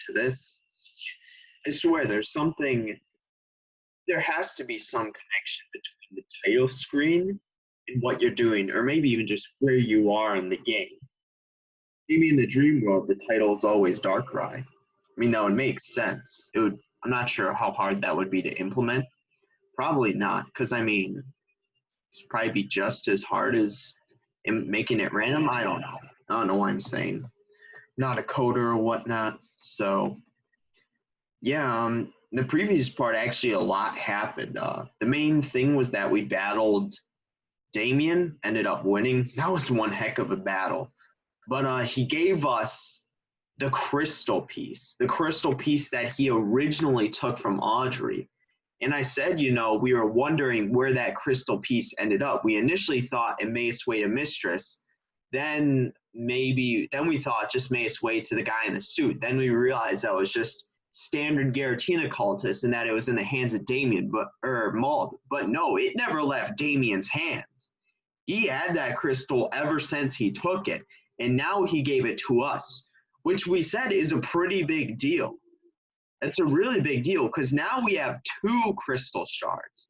to this. I swear there has to be some connection between the title screen and what you're doing, or maybe even just where you are in the game. Maybe in the dream world, the title is always Darkrai. I mean, that would make sense. I'm not sure how hard that would be to implement. Probably not, because I mean, it's probably be just as hard as making it random. I don't know. I don't know what I'm saying. Not a coder or whatnot. So, yeah, the previous part, actually, a lot happened. The main thing was that we battled Damien, ended up winning. That was one heck of a battle. But he gave us the crystal piece that he originally took from Audrey. And I said, we were wondering where that crystal piece ended up. We initially thought it made its way to Mistress. Then we thought it just made its way to the guy in the suit. Then we realized that was just standard Giratina cultist and that it was in the hands of Damien, or Mauled. But no, it never left Damien's hands. He had that crystal ever since he took it. And now he gave it to us, which we said is a pretty big deal. That's a really big deal because now we have 2 crystal shards.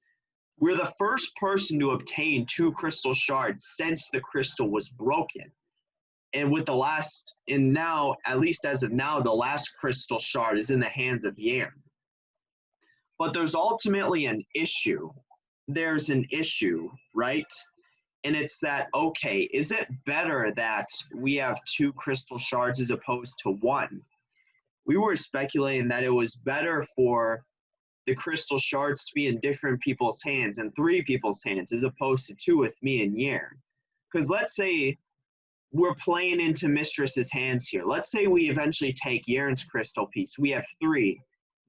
We're the first person to obtain 2 crystal shards since the crystal was broken. And now, at least as of now, the last crystal shard is in the hands of Yarn. But there's ultimately an issue. There's an issue, right? And it's that, okay, is it better that we have 2 crystal shards as opposed to 1? We were speculating that it was better for the crystal shards to be in different people's hands and 3 people's hands as opposed to 2 with me and Yarn. Because let's say we're playing into Mistress's hands here. Let's say we eventually take Yarn's crystal piece. We have 3.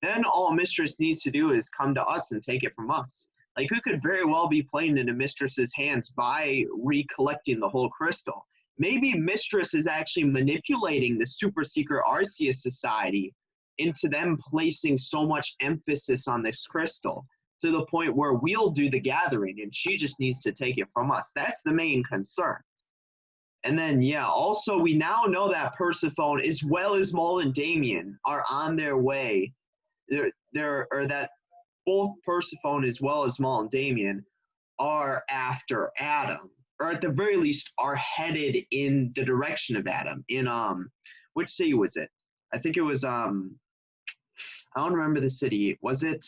Then all Mistress needs to do is come to us and take it from us. Like, we could very well be playing into Mistress's hands by recollecting the whole crystal. Maybe Mistress is actually manipulating the super secret Arceus Society into them placing so much emphasis on this crystal to the point where we'll do the gathering and she just needs to take it from us. That's the main concern. And then, also we now know that Persephone as well as Maul and Damien are on their way. That both Persephone as well as Maul and Damien are after Adam, or at the very least are headed in the direction of Adam. In which city was it? I think it was I don't remember the city. Was it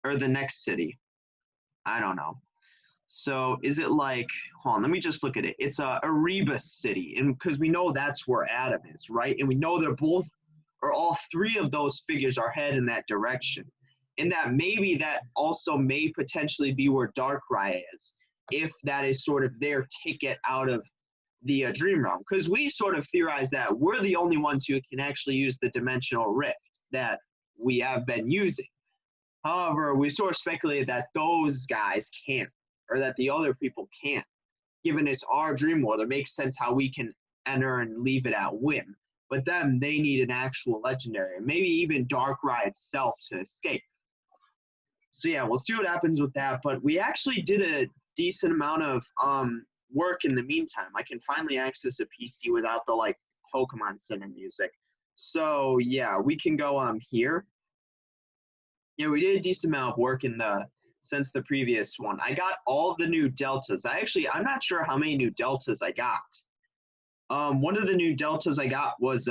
or the next city? I don't know. So is it like, hold on, let me just look at it. It's Erebus City, and because we know that's where Adam is, right? And we know they're both, or all 3 of those figures are headed in that direction. And that maybe that also may potentially be where Darkrai is, if that is sort of their ticket out of the Dream Realm. Because we sort of theorize that we're the only ones who can actually use the Dimensional Rift that we have been using. However, we sort of speculated that those guys can't, or that the other people can't. Given it's our Dream World, it makes sense how we can enter and leave it at whim. But then they need an actual legendary, maybe even Darkrai itself to escape. So yeah, we'll see what happens with that. But we actually did a decent amount of work in the meantime. I can finally access a PC without the Pokemon Center music. So yeah, we can go here. Yeah, we did a decent amount of work since the previous one. I got all the new deltas. I'm not sure how many new deltas I got. One of the new deltas I got was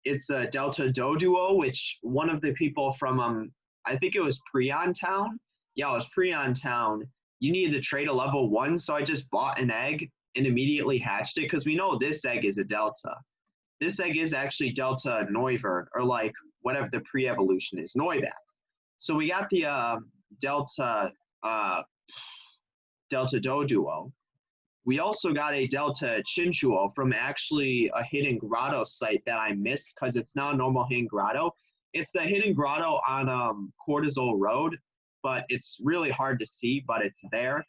it's a Delta Doduo, which one of the people from I think it was Prion Town. Yeah, it was Prion Town. You needed to trade a level 1, so I just bought an egg and immediately hatched it because we know this egg is a Delta. This egg is actually Delta Noivern, or whatever the pre-evolution is, Noibat. So we got the Delta Doduo. We also got a Delta Chinchuo from actually a hidden grotto site that I missed because it's not a normal hidden grotto. It's the hidden grotto on Cortisol Road, but it's really hard to see, but it's there.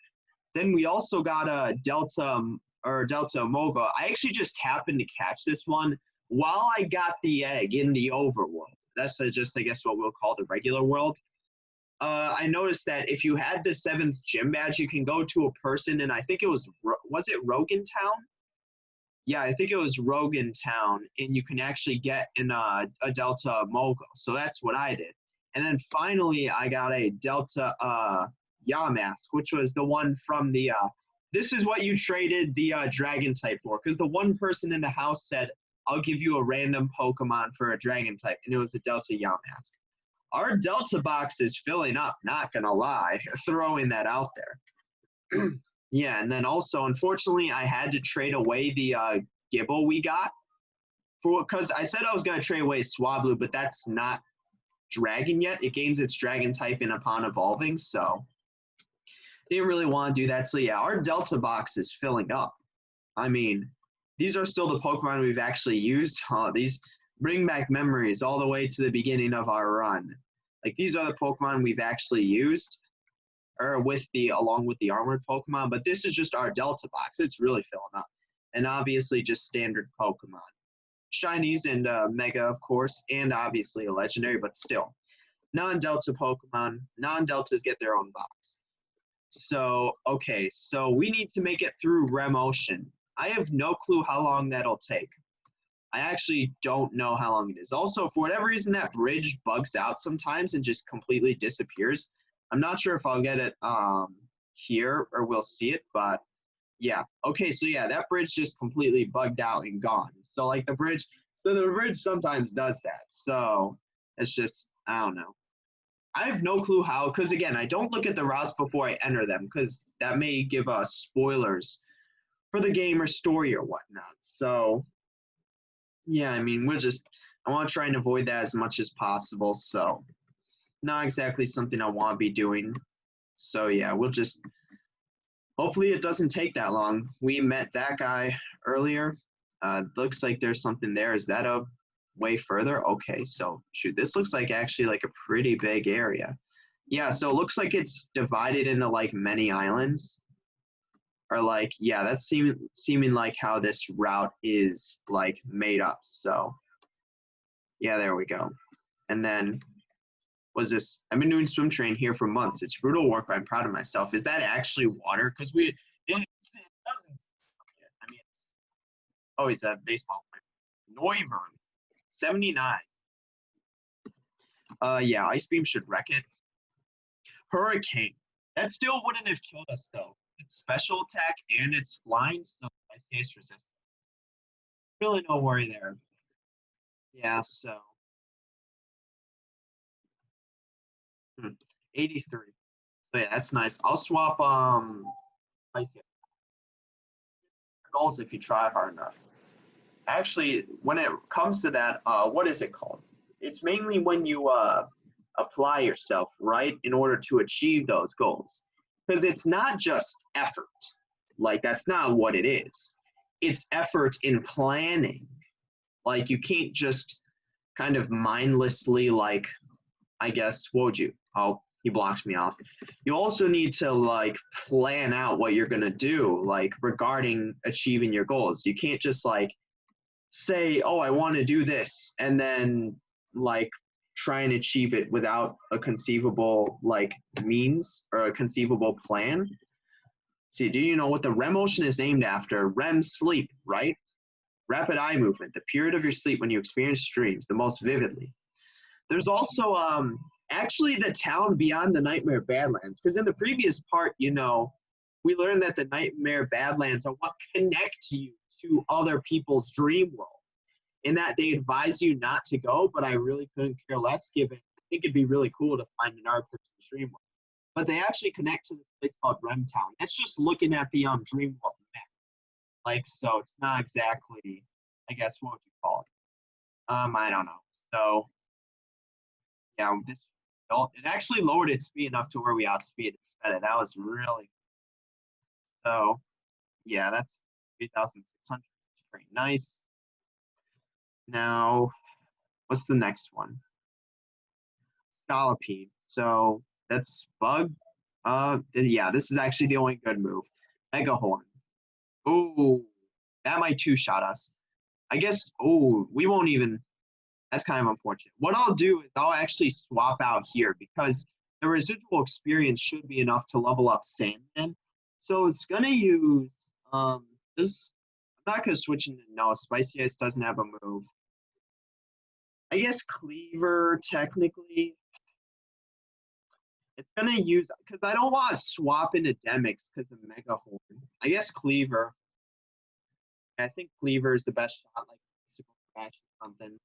Then we also got a Delta Moga. I actually just happened to catch this one while I got the egg in the overworld. That's just, I guess, what we'll call the regular world. I noticed that if you had the 7th gym badge, you can go to a person, and I think it was it Rogan Town? Yeah, I think it was Rogan Town, and you can actually get in a Delta Mogul. So that's what I did. And then finally, I got a Delta Yamask, which was the one from the. This is what you traded the Dragon type for, because the one person in the house said, "I'll give you a random Pokemon for a Dragon type," and it was a Delta Yamask. Our Delta box is filling up. Not gonna lie, throwing that out there. Yeah, and then also, unfortunately, I had to trade away the Gibble we got for because I said I was gonna trade away Swablu, but that's not Dragon yet. It gains its Dragon type in upon evolving, so didn't really want to do that. So yeah, our Delta box is filling up. I mean, these are still the Pokemon we've actually used. These bring back memories all the way to the beginning of our run. Like these are the Pokemon we've actually used or with the along with the armored Pokemon, but this is just our Delta box. It's really filling up. And obviously just standard Pokemon. Shinies and Mega, of course, and obviously a legendary, but still. Non-Delta Pokemon, non-Deltas get their own box. So, okay, so we need to make it through Rem Ocean. I have no clue how long that'll take. I actually don't know how long it is. Also, for whatever reason, that bridge bugs out sometimes and just completely disappears. I'm not sure if I'll get it here or we'll see it, but yeah. Okay, so yeah, that bridge just completely bugged out and gone. So like the bridge sometimes does that. So it's just, I don't know. I have no clue how, because again, I don't look at the routes before I enter them, because that may give us spoilers for the game or story or whatnot. So yeah, I mean, I want to try and avoid that as much as possible. So not exactly something I want to be doing. So yeah, hopefully it doesn't take that long. We met that guy earlier. Looks like there's something there. Is that a way further? Okay, so shoot, this looks like actually like a pretty big area. Yeah, so it looks like it's divided into like many islands. Or like, yeah, that's seeming like how this route is like made up. So yeah, there we go. And then was this? I've been doing swim train here for months. It's brutal work, but I'm proud of myself. Is that actually water? Because it doesn't. I mean, oh, he's a baseball player. Noivern, 79. Yeah, Ice Beam should wreck it. Hurricane. That still wouldn't have killed us though. It's special attack and it's flying, so ice case resistance. Really no worry there. Yeah, so 83. So yeah, that's nice. I'll swap ice goals if you try hard enough. Actually, when it comes to that, what is it called? It's mainly when you apply yourself, right, in order to achieve those goals. Because it's not just effort. Like, that's not what it is. It's effort in planning. Like, you can't just kind of mindlessly, like, I guess, what would you? Oh, he blocked me off. You also need to, like, plan out what you're going to do, like, regarding achieving your goals. You can't just, like, say, oh, I want to do this, and then, like, try and achieve it without a conceivable, like, means or a conceivable plan. See, do you know what the REM motion is named after? REM sleep, right? Rapid eye movement, the period of your sleep when you experience dreams the most vividly. There's also actually the town beyond the Nightmare Badlands, because in the previous part, you know, we learned that the Nightmare Badlands are what connects you to other people's dream world, in that they advise you not to go, but I really couldn't care less, given I think it'd be really cool to find another person's dream world. But they actually connect to this place called Rem Town. That's just looking at the dream world map. Like, so it's not exactly, I guess, what would you call it? I don't know. So yeah, it actually lowered its speed enough to where we outspeed it. That was really so. Yeah, that's 3,600. Very nice. Now, what's the next one? Scolipede. So that's bug. Yeah, this is actually the only good move. Mega Horn. Oh, that might two-shot us. I guess. Oh, we won't even. That's kind of unfortunate. What I'll do is I'll actually swap out here because the residual experience should be enough to level up Sandman. So it's gonna use this. I'm not going to switch into no. Spicy Ice doesn't have a move. I guess Cleaver, technically. It's going to use, because I don't want to swap into Demix because of Mega Horn. I guess Cleaver. I think Cleaver is the best shot, like physical crash or something.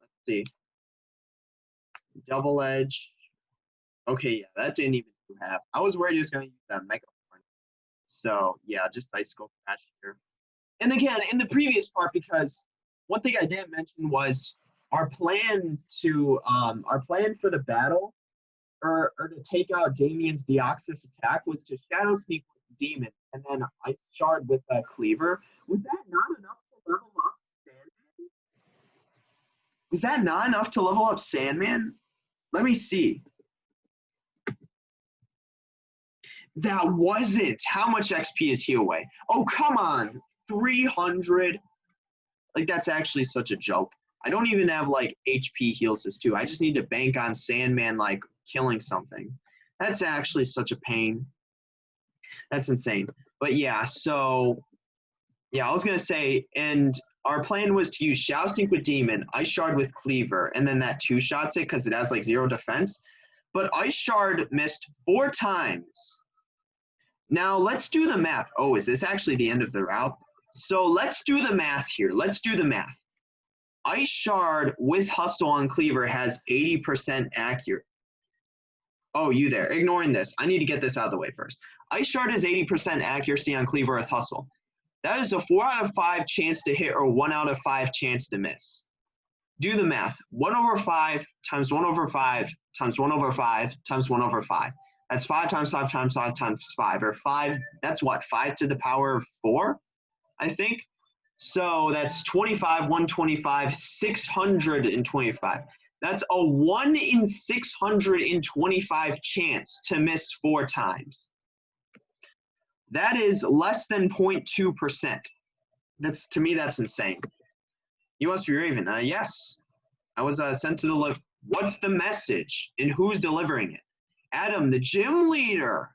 Let's see. Double Edge. Okay, yeah, that didn't even do half. I was worried he was going to use that Mega Horn. So, yeah, just Icicle Crash here. And again, in the previous part, because one thing I didn't mention was our plan for the battle, or to take out Damien's Deoxys attack, was to Shadow Sneak with Demon and then Ice Shard with Cleaver. Was that not enough to level up Sandman? Was that not enough to level up Sandman? Let me see. That wasn't. How much XP is he away? Oh, come on. 300. Like, that's actually such a joke. I don't even have, like, HP heals as too. I just need to bank on Sandman, like, killing something. That's actually such a pain. That's insane. But, yeah, so, yeah, I was going to say, and our plan was to use Shadow Sneak with Demon, Ice Shard with Cleaver, and then that two-shots it because it has, like, 0 defense. But Ice Shard missed 4 times. Now, let's do the math. Oh, is this actually the end of the route? So let's do the math here. Let's do the math. Ice Shard with Hustle on Cleaver has 80% accurate. Oh, you there. Ignoring this. I need to get this out of the way first. Ice Shard has 80% accuracy on Cleaver with Hustle. That is a 4 out of 5 chance to hit or 1 out of 5 chance to miss. Do the math. 1 over 5 times 1 over 5 times 1 over 5 times 1 over 5. That's 5 times 5 times 5 times 5. Or 5, that's what, 5 to the power of 4, I think? So that's 25, 125, 625. That's a 1 in 625 chance to miss 4 times. That is less than 0.2%. That's, to me, that's insane. You must be Raven. Yes. I was sent to the What's the message and who's delivering it? Adam, the gym leader.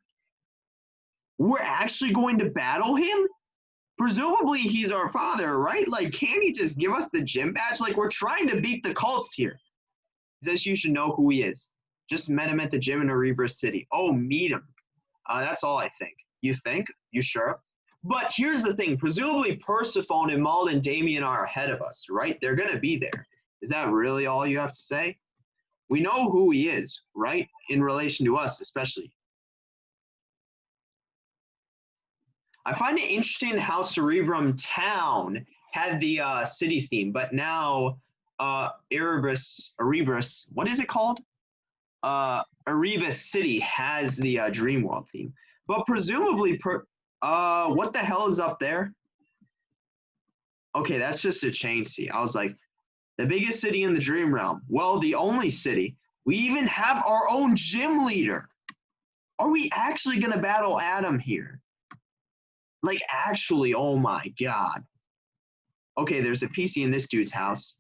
We're actually going to battle him? Presumably he's our father, right? Like, can't he just give us the gym badge? Like, we're trying to beat the cults here. He says you should know who he is. Just met him at the gym in Erebus City. Oh, meet him. That's all I think. You think? You sure? But here's the thing. Presumably Persephone and Maul and Damien are ahead of us, right? They're going to be there. Is that really all you have to say? We know who he is, right? In relation to us, especially. I find it interesting how Cerebrum Town had the city theme, but now Erebus, what is it called? Erebus City has the Dream World theme. But presumably, what the hell is up there? Okay, that's just a chain sea. I was like, the biggest city in the Dream Realm. Well, the only city. We even have our own gym leader. Are we actually going to battle Adam here? Like, actually, oh my god. Okay, there's a PC in this dude's house.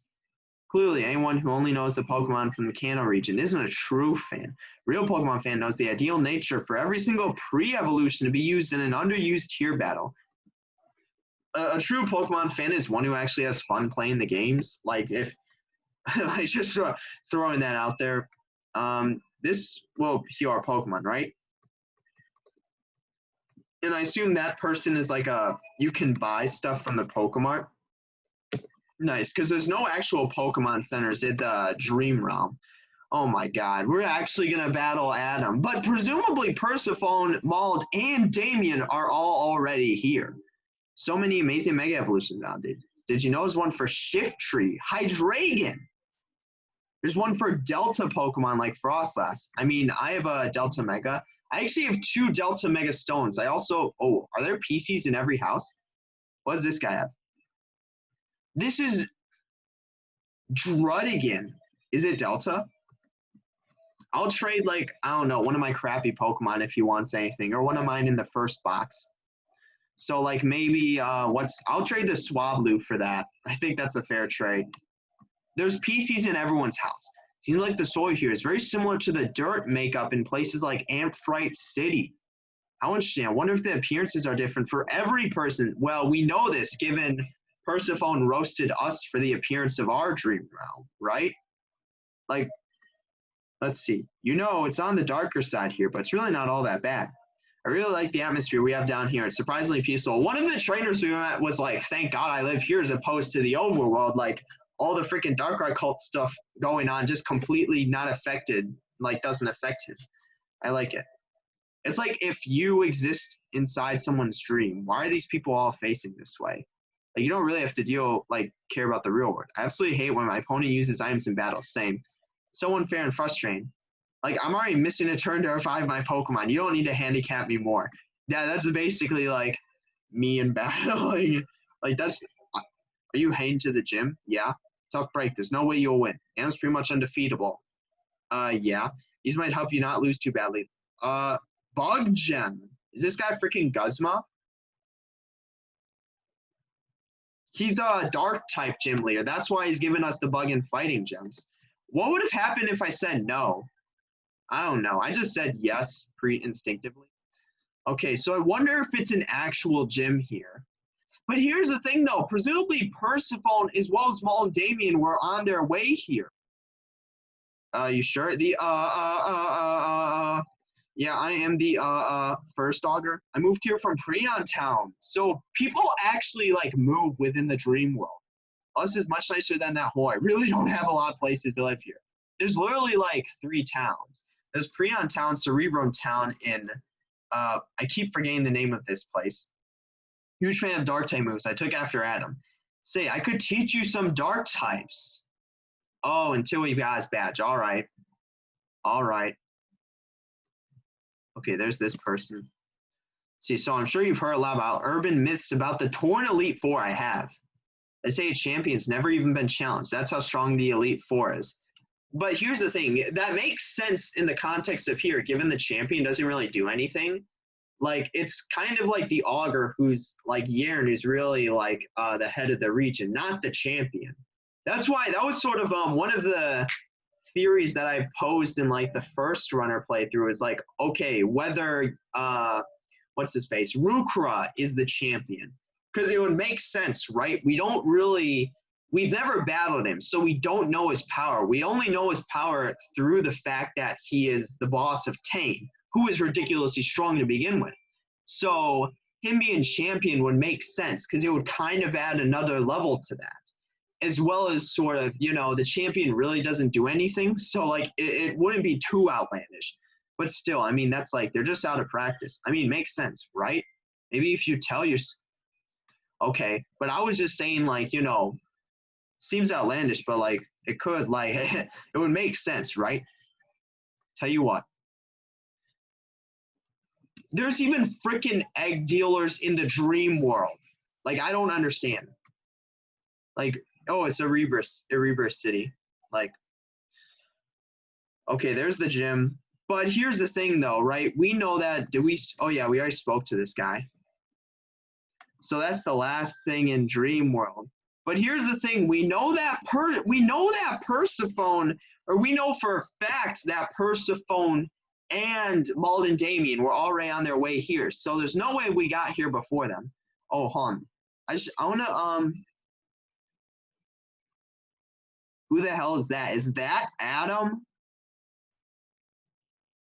Clearly, anyone who only knows the Pokemon from the Kanto region isn't a true fan. Real Pokemon fan knows the ideal nature for every single pre-evolution to be used in an underused tier battle. A true Pokemon fan is one who actually has fun playing the games. Like, if, like, just throwing that out there. This will heal our Pokemon, right? And I assume that person is like you can buy stuff from the Pokemart. Nice, because there's no actual Pokemon centers in the Dream Realm. Oh my god, we're actually going to battle Adam. But presumably Persephone, Mauled, and Damien are all already here. So many amazing Mega Evolutions now, dude. Did you know there's one for Shiftry, Hydreigon? There's one for Delta Pokemon like Frostlass. I mean, I have a Delta Mega. I actually have 2 Delta Mega Stones. I also, are there PCs in every house? What does this guy have? This is Druddigan. Is it Delta? I'll trade, like, I don't know, one of my crappy Pokemon if he wants anything, or one of mine in the first box. So, like, maybe, I'll trade the Swablu for that. I think that's a fair trade. There's PCs in everyone's house. Seems like the soil here is very similar to the dirt makeup in places like Amphrite City. How interesting. I wonder if the appearances are different for every person. Well, we know this given Persephone roasted us for the appearance of our dream realm, right? Like, let's see. You know, it's on the darker side here, but it's really not all that bad. I really like the atmosphere we have down here. It's surprisingly peaceful. One of the trainers we met was like, thank God I live here as opposed to the overworld. Like, all the freaking Darkrai cult stuff going on just completely not affected, like, doesn't affect him. I like it. It's like if you exist inside someone's dream, why are these people all facing this way? Like, you don't really have to care about the real world. I absolutely hate when my opponent uses items in battle. Same. So unfair and frustrating. Like, I'm already missing a turn to revive my Pokemon. You don't need to handicap me more. Yeah, that's basically, like, me in battling. Like, that's... Are you heading to the gym? Yeah. Tough break. There's no way you'll win. Am's pretty much undefeatable. Yeah. These might help you not lose too badly. Bug Gem. Is this guy freaking Guzma? He's a dark type gym leader. That's why he's giving us the bug and fighting gems. What would have happened if I said no? I don't know. I just said yes pre-instinctively. Okay, so I wonder if it's an actual gym here. But here's the thing, though. Presumably Persephone as well as Maul and Damien were on their way here. You sure? Yeah, I am the first dogger. I moved here from Prion Town. So people actually like move within the dream world. Us is much nicer than that hole. I really don't have a lot of places to live here. There's literally like 3 towns. There's Prion Town, Cerebrum Town, and I keep forgetting the name of this place. Huge fan of dark type moves. I took after Adam. Say, I could teach you some dark types. Oh, until we got his badge. All right. All right. Okay, there's this person. See, so I'm sure you've heard a lot about urban myths about the torn Elite Four. I have. They say a champion's never even been challenged. That's how strong the Elite Four is. But here's the thing. That makes sense in the context of here, given the champion doesn't really do anything. Like, it's kind of like the augur who's like Yern, who's really like the head of the region, not the champion. That's why that was sort of one of the theories that I posed in like the first runner playthrough is like, okay, whether what's his face, Rukra is the champion, because it would make sense, right? We've never battled him, so we don't know his power. We only know his power through the fact that he is the boss of Tane, who is ridiculously strong to begin with. So him being champion would make sense because it would kind of add another level to that. As well as sort of, you know, the champion really doesn't do anything. So, like, it wouldn't be too outlandish. But still, I mean, that's like, they're just out of practice. I mean, makes sense, right? Maybe if you tell your... Okay, but I was just saying, like, you know, seems outlandish, but, like, it could, like, it would make sense, right? Tell you what. There's even freaking egg dealers in the dream world. Like, I don't understand. Like... Oh, it's Erebus City. Like, okay, there's the gym. But here's the thing, though, right? We know that, oh, yeah, we already spoke to this guy. So that's the last thing in Dream World. But here's the thing. We know that Persephone, or we know for a fact that Persephone and Malden Damien were already on their way here. So there's no way we got here before them. Oh, hold on. I want to, who the hell is that? Is that Adam?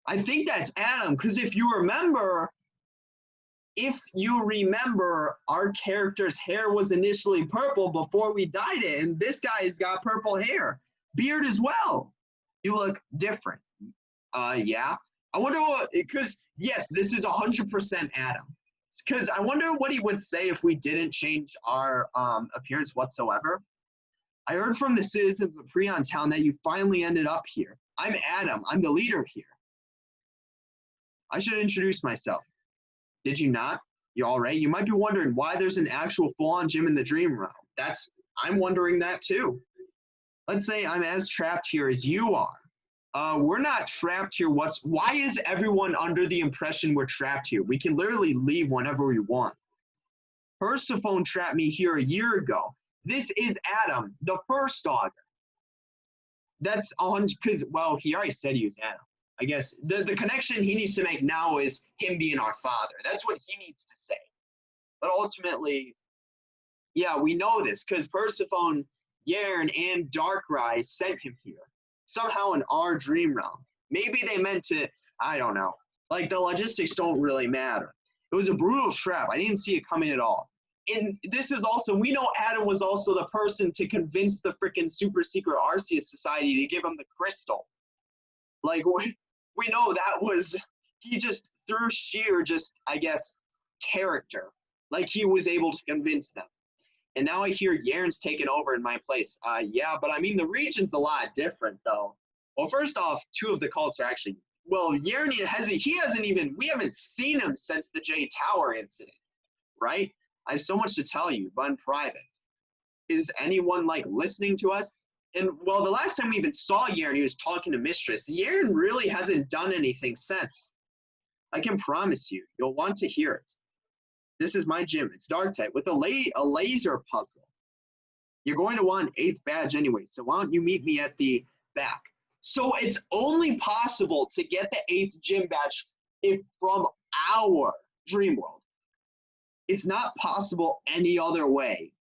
I think that's Adam, because if you remember, our character's hair was initially purple before we dyed it, and this guy's got purple hair. Beard as well. You look different. Yeah. I wonder what, because, yes, this is 100% Adam. Because I wonder what he would say if we didn't change our appearance whatsoever. I heard from the citizens of Prion Town that you finally ended up here. I'm Adam. I'm the leader here. I should introduce myself. Did you not? You all right? You might be wondering why there's an actual full-on gym in the dream realm. I'm wondering that too. Let's say I'm as trapped here as you are. We're not trapped here. Why is everyone under the impression we're trapped here? We can literally leave whenever we want. Persephone trapped me here a year ago. This is Adam, the first dog. That's on, because, well, he already said he was Adam. I guess the connection he needs to make now is him being our father. That's what he needs to say. But ultimately, yeah, we know this because Persephone, Yern, and Darkrai sent him here. Somehow in our dream realm. Maybe they meant to, I don't know. Like, the logistics don't really matter. It was a brutal trap. I didn't see it coming at all. And this is also, we know Adam was also the person to convince the freaking super secret Arceus Society to give him the crystal. Like, we know that was, he just, through sheer just, I guess, character, like he was able to convince them. And now I hear Yern's taken over in my place. Yeah, but I mean, the region's a lot different, though. Well, first off, two of the cults are actually, well, Yern hasn't even, we haven't seen him since the J Tower incident, right? I have so much to tell you, but in private. Is anyone, like, listening to us? And, well, the last time we even saw Yern, he was talking to Mistress. Yern really hasn't done anything since. I can promise you, you'll want to hear it. This is my gym. It's dark type with a laser puzzle. You're going to want 8th badge anyway, so why don't you meet me at the back? So it's only possible to get the 8th gym badge from our dream world. It's not possible any other way.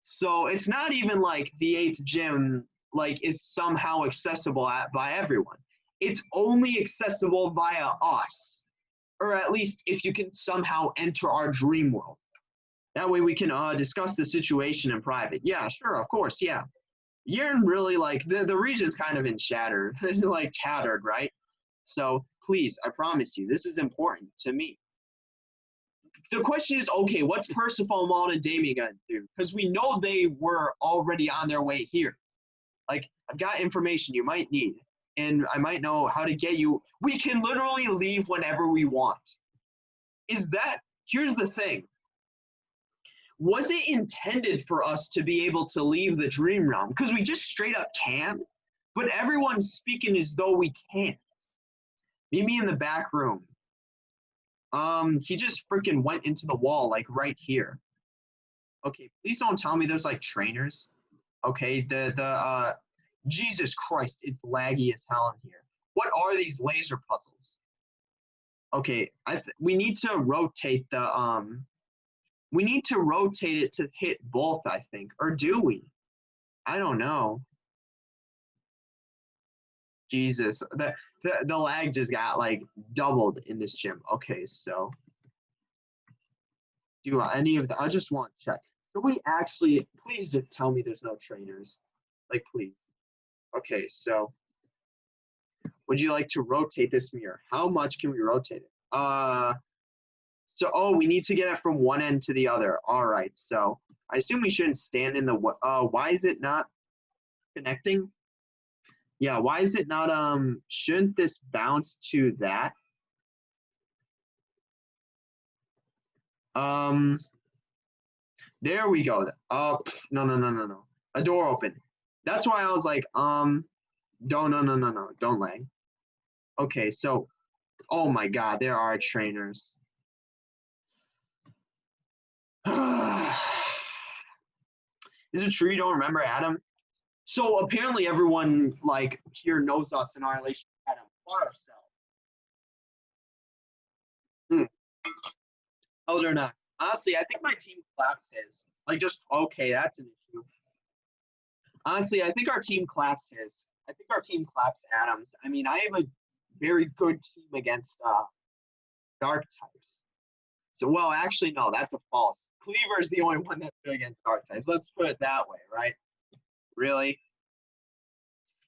So it's not even like the 8th gym like is somehow accessible by everyone. It's only accessible via us. Or at least if you can somehow enter our dream world. That way we can discuss the situation in private. Yeah, sure, of course, yeah. You're really like, the region's kind of in shattered, like tattered, right? So please, I promise you, this is important to me. The question is, okay, what's Persephone, Maul, and Damien gonna do? Because we know they were already on their way here. Like, I've got information you might need. And I might know how to get you. We can literally leave whenever we want. Here's the thing. Was it intended for us to be able to leave the dream realm? Because we just straight up can, but everyone's speaking as though we can't. Meet me in the back room. He just freaking went into the wall, like right here. Okay, please don't tell me there's like trainers. Okay, Jesus Christ, it's laggy as hell in here. What are these laser puzzles? Okay, we need to rotate we need to rotate it to hit both, I think. Or do we? I don't know. Jesus, the lag just got like doubled in this gym. Okay, so do any of the, I just want to check. Do we actually, please just tell me there's no trainers. Like, please. Okay, so would you like to rotate this mirror? How much can we rotate it? We need to get it from one end to the other. All right, so I assume we shouldn't stand in the, why is it not connecting? Yeah, why is it not, shouldn't this bounce to that? There we go. No. A door opened. That's why I was like, no, don't lag. Okay, so, oh my God, there are trainers. Is it true you don't remember Adam? So apparently everyone like here knows us and our relationship with Adam for ourselves. Oh, they're not. Honestly, I think my team claps his. Like, just, okay, that's an issue. Honestly, I think our team claps his. I think our team claps Adam's. I mean, I have a very good team against dark types. So, well, actually, no, that's a false. Cleaver's the only one that's good against dark types. Let's put it that way, right? Really?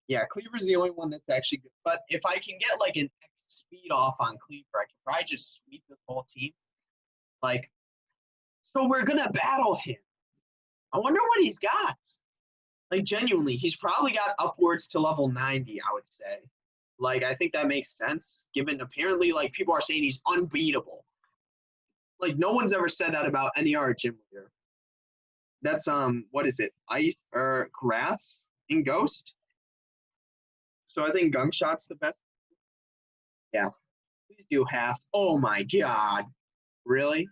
Yeah, Cleaver's the only one that's actually good. But if I can get like an X speed off on Cleaver, I can probably just sweep this whole team. Like, so we're gonna battle him. I wonder what he's got. Like, genuinely, he's probably got upwards to level 90, I would say. Like, I think that makes sense, given apparently, like, people are saying he's unbeatable. Like, no one's ever said that about any other gym leader. That's, what is it? Ice or grass in Ghost? So I think Gunk Shot's the best. Yeah. Please do half. Oh my God. Really?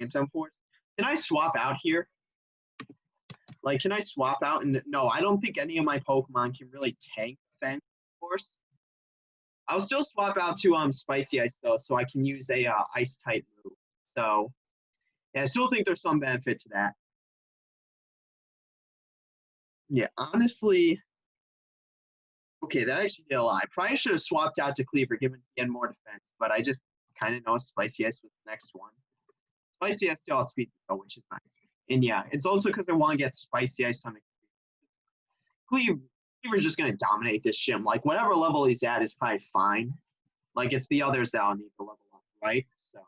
Antem Force? Can I swap out here? Like, can I swap out? And no, I don't think any of my Pokemon can really tank Fang Force. I'll still swap out to Spicy Ice though, so I can use a Ice type move. So yeah, I still think there's some benefit to that. Yeah, honestly, okay, that actually did a lot. I probably should have swapped out to Cleaver, given he had more defense, but I just kind of know Spicy Ice was the next one. Spicy Ice still outspeeds it though, which is nice. And yeah, it's also because I want to get Spicy Ice on the Cleaver's just gonna dominate this gym. Like whatever level he's at is probably fine. Like it's the others that'll need to level up, right? So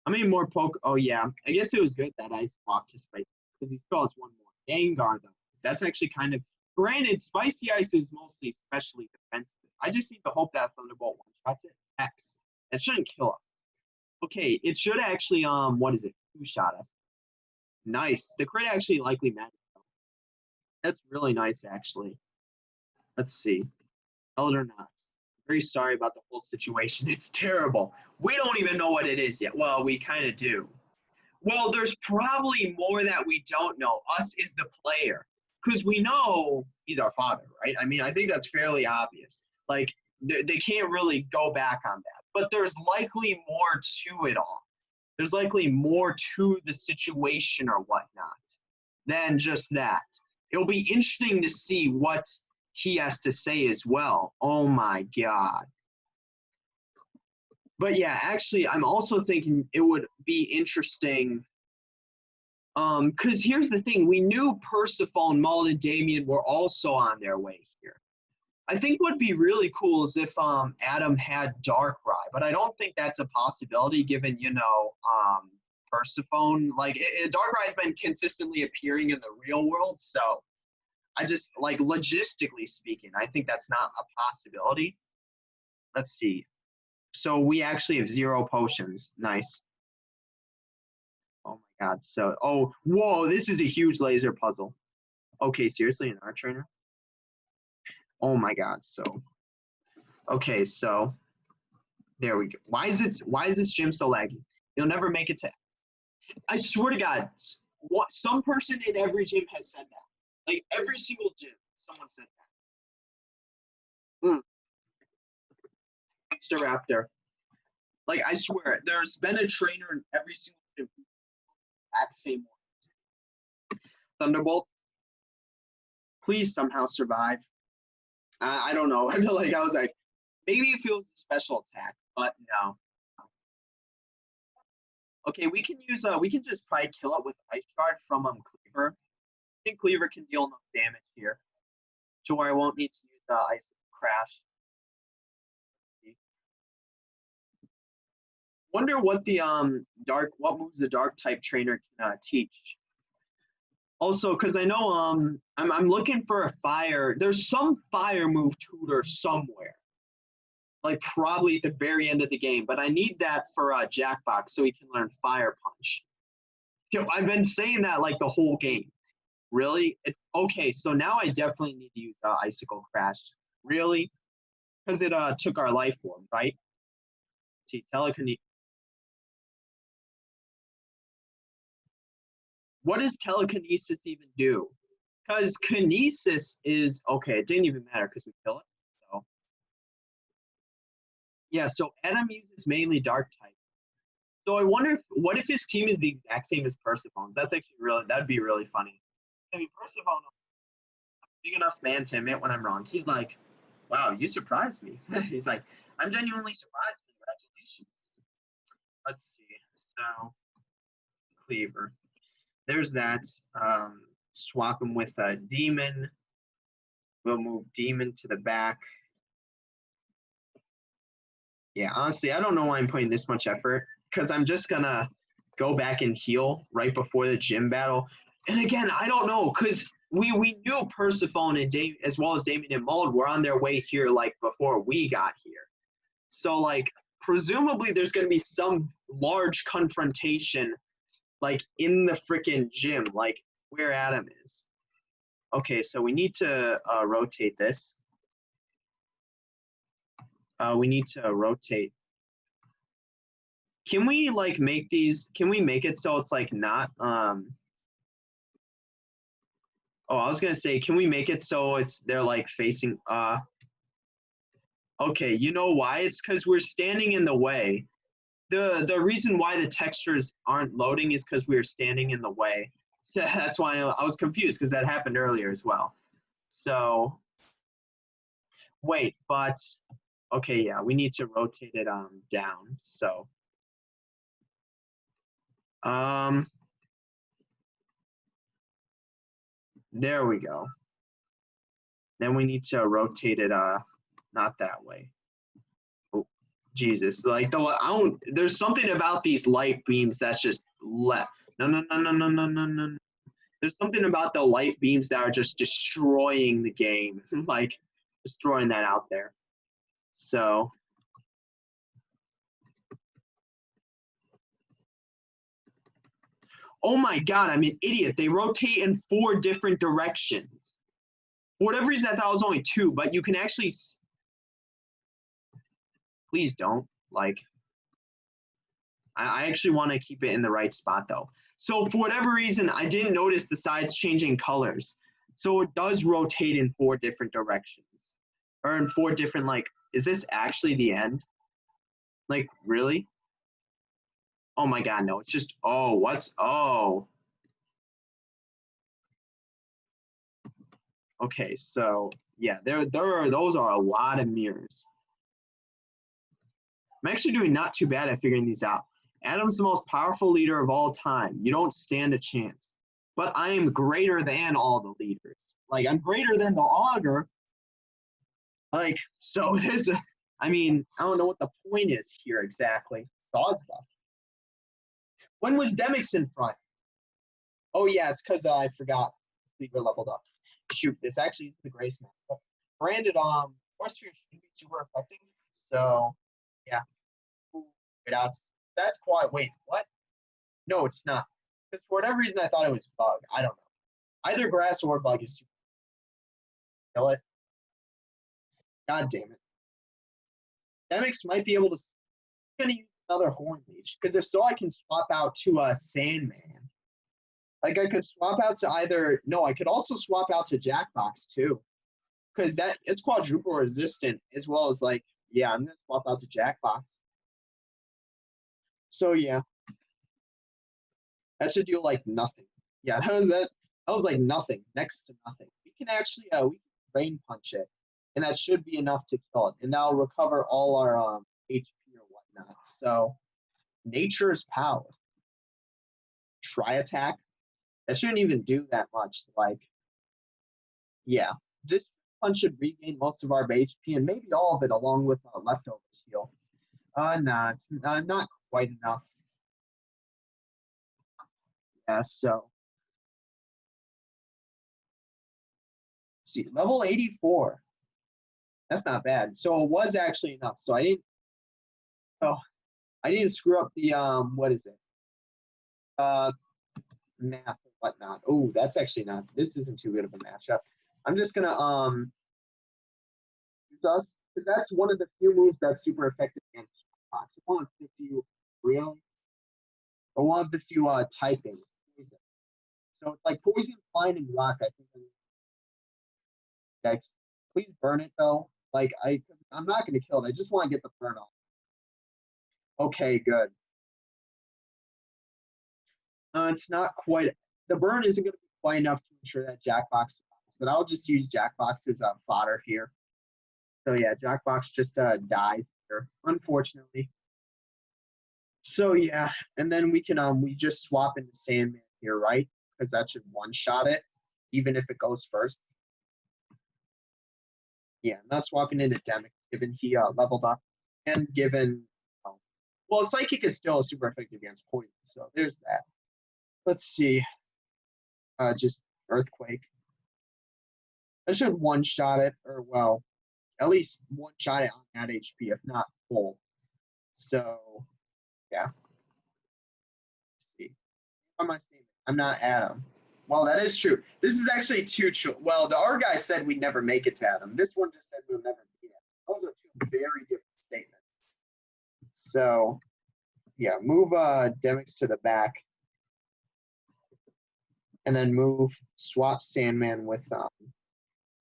I mean more Oh yeah, I guess it was good that I swapped to Spicy because he still has one more. Gengar though, that's actually kind of granted. Spicy Ice is mostly especially defensive. I just need to hope that Thunderbolt one shots it. X. That shouldn't kill us. Okay, it should actually what is it? Two shot us. Nice. The crit actually likely matters. That's really nice actually. Let's see. Elder Knox. Very sorry about the whole situation. It's terrible. We don't even know what it is yet. Well, we kind of do. Well, there's probably more that we don't know. Us is the player. Because we know he's our father, right? I mean, I think that's fairly obvious. Like, they can't really go back on that. But there's likely more to it all. There's likely more to the situation or whatnot than just that. It'll be interesting to see what he has to say as well. Oh my God. But yeah, actually, I'm also thinking it would be interesting. Because here's the thing, we knew Persephone, Maul, and Damien were also on their way here. I think what would be really cool is if Adam had Darkrai, but I don't think that's a possibility given, Persephone. Like, Darkrai has been consistently appearing in the real world, so I just, like, logistically speaking, I think that's not a possibility. Let's see. So we actually have 0 potions. Nice. Oh my God. So, whoa, this is a huge laser puzzle. Okay, seriously, an art trainer? Oh my God. So, okay, so there we go. Why is this gym so laggy? You'll never make it to. I swear to God, some person in every gym has said that. Like every single gym, someone said that. Staraptor. Like I swear, there's been a trainer in every single gym. Exact same one. Thunderbolt. Please somehow survive. I don't know. I was like, maybe it feels a special attack, but no. Okay, we can just probably kill it with Ice Shard from Cleaver. I think Cleaver can deal enough damage here to where I won't need to use Ice Crash. Wonder what the what moves the Dark type trainer can teach. Also, because I know I'm looking for a fire. There's some fire move tutor somewhere, like probably at the very end of the game. But I need that for Jackbox so he can learn Fire Punch. I've been saying that like the whole game. Really? Okay, so now I definitely need to use Icicle Crash. Really? Because it took our life form, right? Let's see, telekinesis. What does telekinesis even do? Because kinesis is okay. It didn't even matter because we kill it. So yeah. So Adam uses mainly Dark type. So I wonder what if his team is the exact same as Persephone's? That's actually that'd be really funny. I mean, Persephone, I'm a big enough man to admit when I'm wrong. He's like, wow, you surprised me. He's like, I'm genuinely surprised. Congratulations. Let's see. So Cleaver. There's that. Swap him with a Demon. We'll move Demon to the back. Yeah, honestly, I don't know why I'm putting this much effort because I'm just going to go back and heal right before the gym battle. And again, I don't know because we knew Persephone and as well as Damien and Mold were on their way here like before we got here. So like presumably there's going to be some large confrontation like in the freaking gym, like where Adam is. Okay, so we need to rotate this. We need to rotate. Can we like make these? Can we make it so it's like not? Oh, I was gonna say, can we make it so they're like facing? Okay, you know why? It's because we're standing in the way. The reason why the textures aren't loading is because we were standing in the way. So that's why I was confused because that happened earlier as well. So wait, but okay, yeah, we need to rotate it down. So there we go. Then we need to rotate it not that way. Oh, Jesus, like there's something about these light beams that's just left. No. There's something about the light beams that are just destroying the game, like just throwing that out there. So oh my God, I'm an idiot. They rotate in 4 different directions. For whatever reason, I thought it was only 2, but you can actually, please don't, like, I actually want to keep it in the right spot though. So for whatever reason, I didn't notice the sides changing colors. So it does rotate in 4 different directions, or in 4 different, like, is this actually the end? Like, really? Oh my God, no, it's just, oh. Okay, so yeah, those are a lot of mirrors. I'm actually doing not too bad at figuring these out. Adam's the most powerful leader of all time. You don't stand a chance. But I am greater than all the leaders. Like, I'm greater than the augur. Like, so I don't know what the point is here exactly. Sawsbuck. When was Demix in front? Oh yeah, it's because I forgot. Leader leveled up. Shoot, this actually is the Grace map. But branded Force Sphere should be super effective. So yeah. Wait, that's quite. Wait, what? No, it's not. Because for whatever reason, I thought it was bug. I don't know. Either grass or bug is super. Kill it. God damn it. Demix might be able to. I'm gonna use another Horn Leech because if so, I can swap out to a Sandman. Like I could swap out to either. No, I could also swap out to Jackbox too, because it's quadruple resistant as well as like yeah. I'm gonna swap out to Jackbox. So yeah. That should do like nothing. Yeah, that was like nothing, next to nothing. We can actually we can rain punch it, and that should be enough to kill it, and that'll recover all our HP or whatnot. So nature's power. Try attack. That shouldn't even do that much. Like, yeah, this punch should regain most of our HP and maybe all of it along with our leftovers heal. Nah, it's not quite enough. Yeah, so let's see, level 84. That's not bad. So it was actually enough. So I didn't screw up the what is it? Math and whatnot. Oh, that's actually not. This isn't too good of a matchup. I'm just gonna use us because that's one of the few moves that's super effective against Fox. One of the few really, or one of the few typings. So it's like poison, flying, and rock. I think. Yikes. Please burn it though. Like I'm not gonna kill it. I just want to get the burn off. Okay, good. It's not quite. The burn isn't going to be quite enough to ensure that Jackbox survives, but I'll just use Jackbox as a fodder here. So yeah, Jackbox just dies here, unfortunately. So yeah, and then we can we just swap into Sandman here, right? Because that should one-shot it, even if it goes first. Yeah, I'm not swapping into Demic, given he leveled up, and given well, Psychic is still super effective against poison, so there's that. Let's see. Just Earthquake. I should one-shot it, or well, at least one-shot it on that HP, if not full. So, yeah. Let's see. What am I saying? I'm not Adam. Well, that is true. This is actually too true. Well, the R guy said we'd never make it to Adam. This one just said we'll never be Adam. Those are two very different statements. So, yeah, move Demix to the back. And then swap Sandman with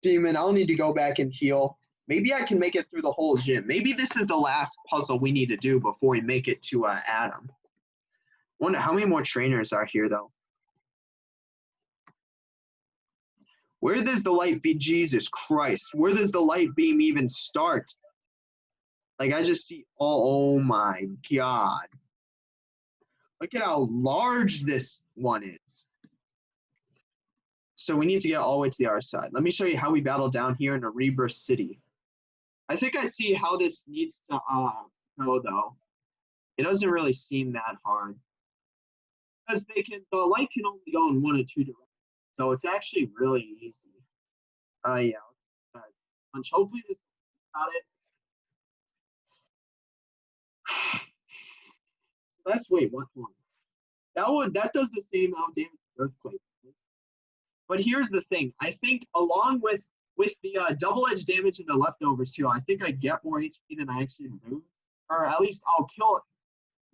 Demon. I'll need to go back and heal. Maybe I can make it through the whole gym. Maybe this is the last puzzle we need to do before we make it to Adam. Wonder how many more trainers are here, though. Where does the light be? Jesus Christ. Where does the light beam even start? Like, I just see, oh my God. Look at how large this one is. So we need to get all the way to the other side. Let me show you how we battle down here in Erebus City. I think I see how this needs to go, though. It doesn't really seem that hard. Because the light can only go in one or two directions. So it's actually really easy. Yeah. Hopefully this got it. That's wait, what one? That does the same amount of damage as earthquake. But here's the thing. I think along with the double-edged damage and the leftovers too, I think I get more HP than I actually lose. Or at least I'll kill it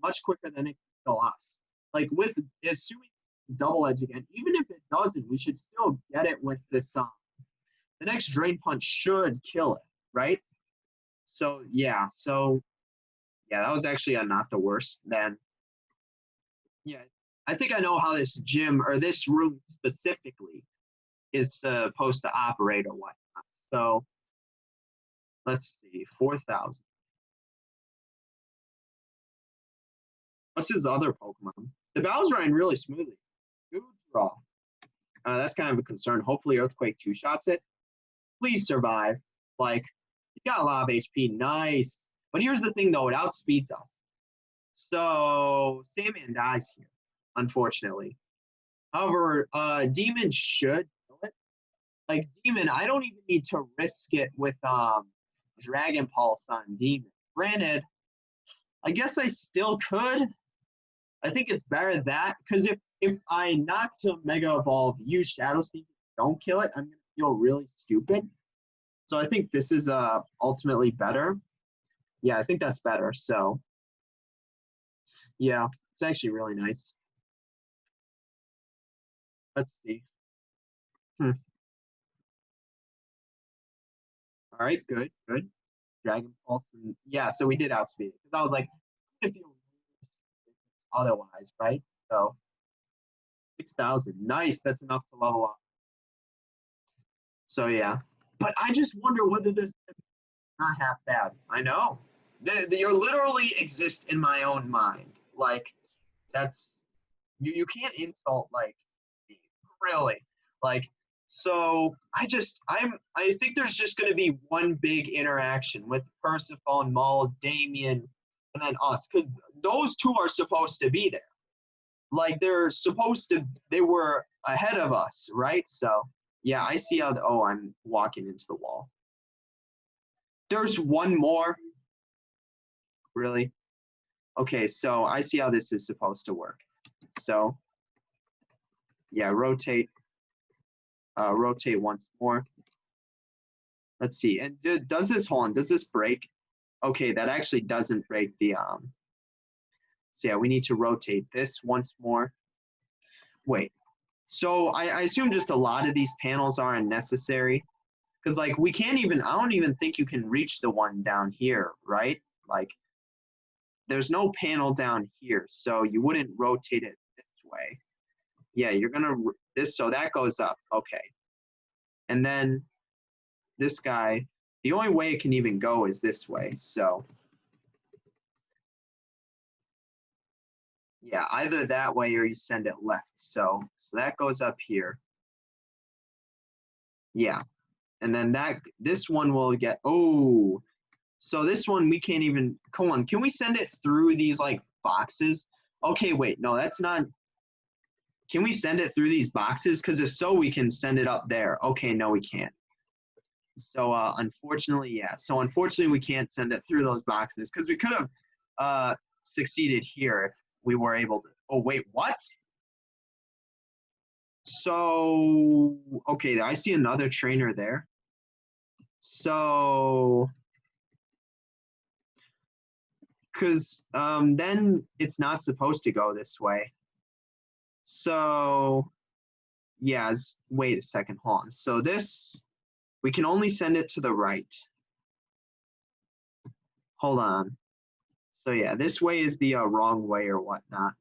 much quicker than it can kill us. Like with assuming it's double-edged again, even if it doesn't, we should still get it with this the next drain punch should kill it, right? So yeah, that was actually not the worst then. Yeah, I think I know how this gym or this room specifically is supposed to operate or whatnot. So let's see, 4,000. What's his other Pokemon? The battle's running really smoothly. Good draw. That's kind of a concern. Hopefully Earthquake two-shots it. Please survive. Like, you got a lot of HP. Nice. But here's the thing, though. It outspeeds us. So Sandman dies here, unfortunately. However, Demon should kill it. Like, Demon, I don't even need to risk it with Dragon Pulse on Demon. Granted, I guess I still could. I think it's better that, because if I knock to Mega Evolve, use Shadow Sneak, don't kill it, I'm going to feel really stupid. So I think this is ultimately better. Yeah, I think that's better. So, yeah, it's actually really nice. Let's see. All right, good. Dragon Pulse. And, yeah, so we did outspeed it. Because I was like, I feel otherwise, right? So 6,000. Nice. That's enough to level up. So yeah. But I just wonder whether this is not half bad. I know. You literally exist in my own mind. Like, that's you can't insult like me, really. Like, so I think there's just gonna be one big interaction with Persephone, Maul, Damien, and then us, because those two are supposed to be there. Like they were ahead of us, right? So yeah, I see how I'm walking into the wall. There's one more. Really? Okay, so I see how this is supposed to work. So yeah, rotate once more. Let's see. And does this break? Okay, that actually doesn't break the so yeah, we need to rotate this once more. Wait. So I assume just a lot of these panels are unnecessary. Because like I don't even think you can reach the one down here, right? Like there's no panel down here, so you wouldn't rotate it this way. Yeah, you're gonna so that goes up, okay. And then this guy, the only way it can even go is this way, so. Yeah, either that way or you send it left, so that goes up here. Yeah, and then this one will get, so this one we can't even, come on, can we send it through these like boxes? Okay, wait, no, that's not, can we send it through these boxes? Because if so, we can send it up there. Okay, no, we can't. So unfortunately, yeah. So unfortunately, we can't send it through those boxes because we could have succeeded here if we were able to. Oh, wait, what? So, okay, I see another trainer there. So, because then it's not supposed to go this way. So, yeah, wait a second, hold on. So this, we can only send it to the right. hold on. So yeah, this way is the wrong way or whatnot.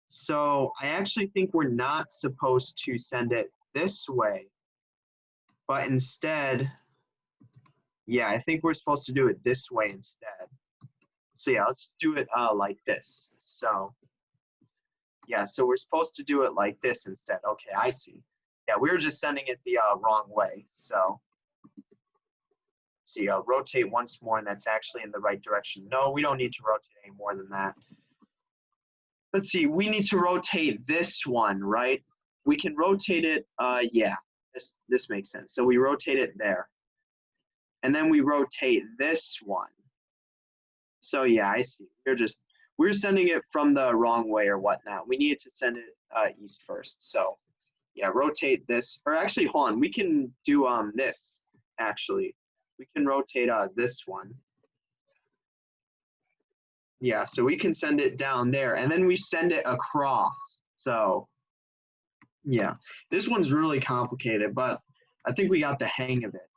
So I actually think we're not supposed to send it this way, but instead, yeah, I think we're supposed to do it this way instead. So yeah, let's do it like this. So yeah, so we're supposed to do it like this instead. Okay, I see. Yeah, we were just sending it the wrong way. So see, rotate once more, and that's actually in the right direction. No, we don't need to rotate any more than that. Let's see, we need to rotate this one, right? We can rotate it, yeah, this makes sense. So we rotate it there. And then we rotate this one. So yeah, I see. We're sending it from the wrong way or whatnot. We need to send it east first. So yeah, rotate this, or actually, hold on, we can do this, actually. We can rotate this one. Yeah, so we can send it down there, and then we send it across. So yeah, this one's really complicated, but I think we got the hang of it.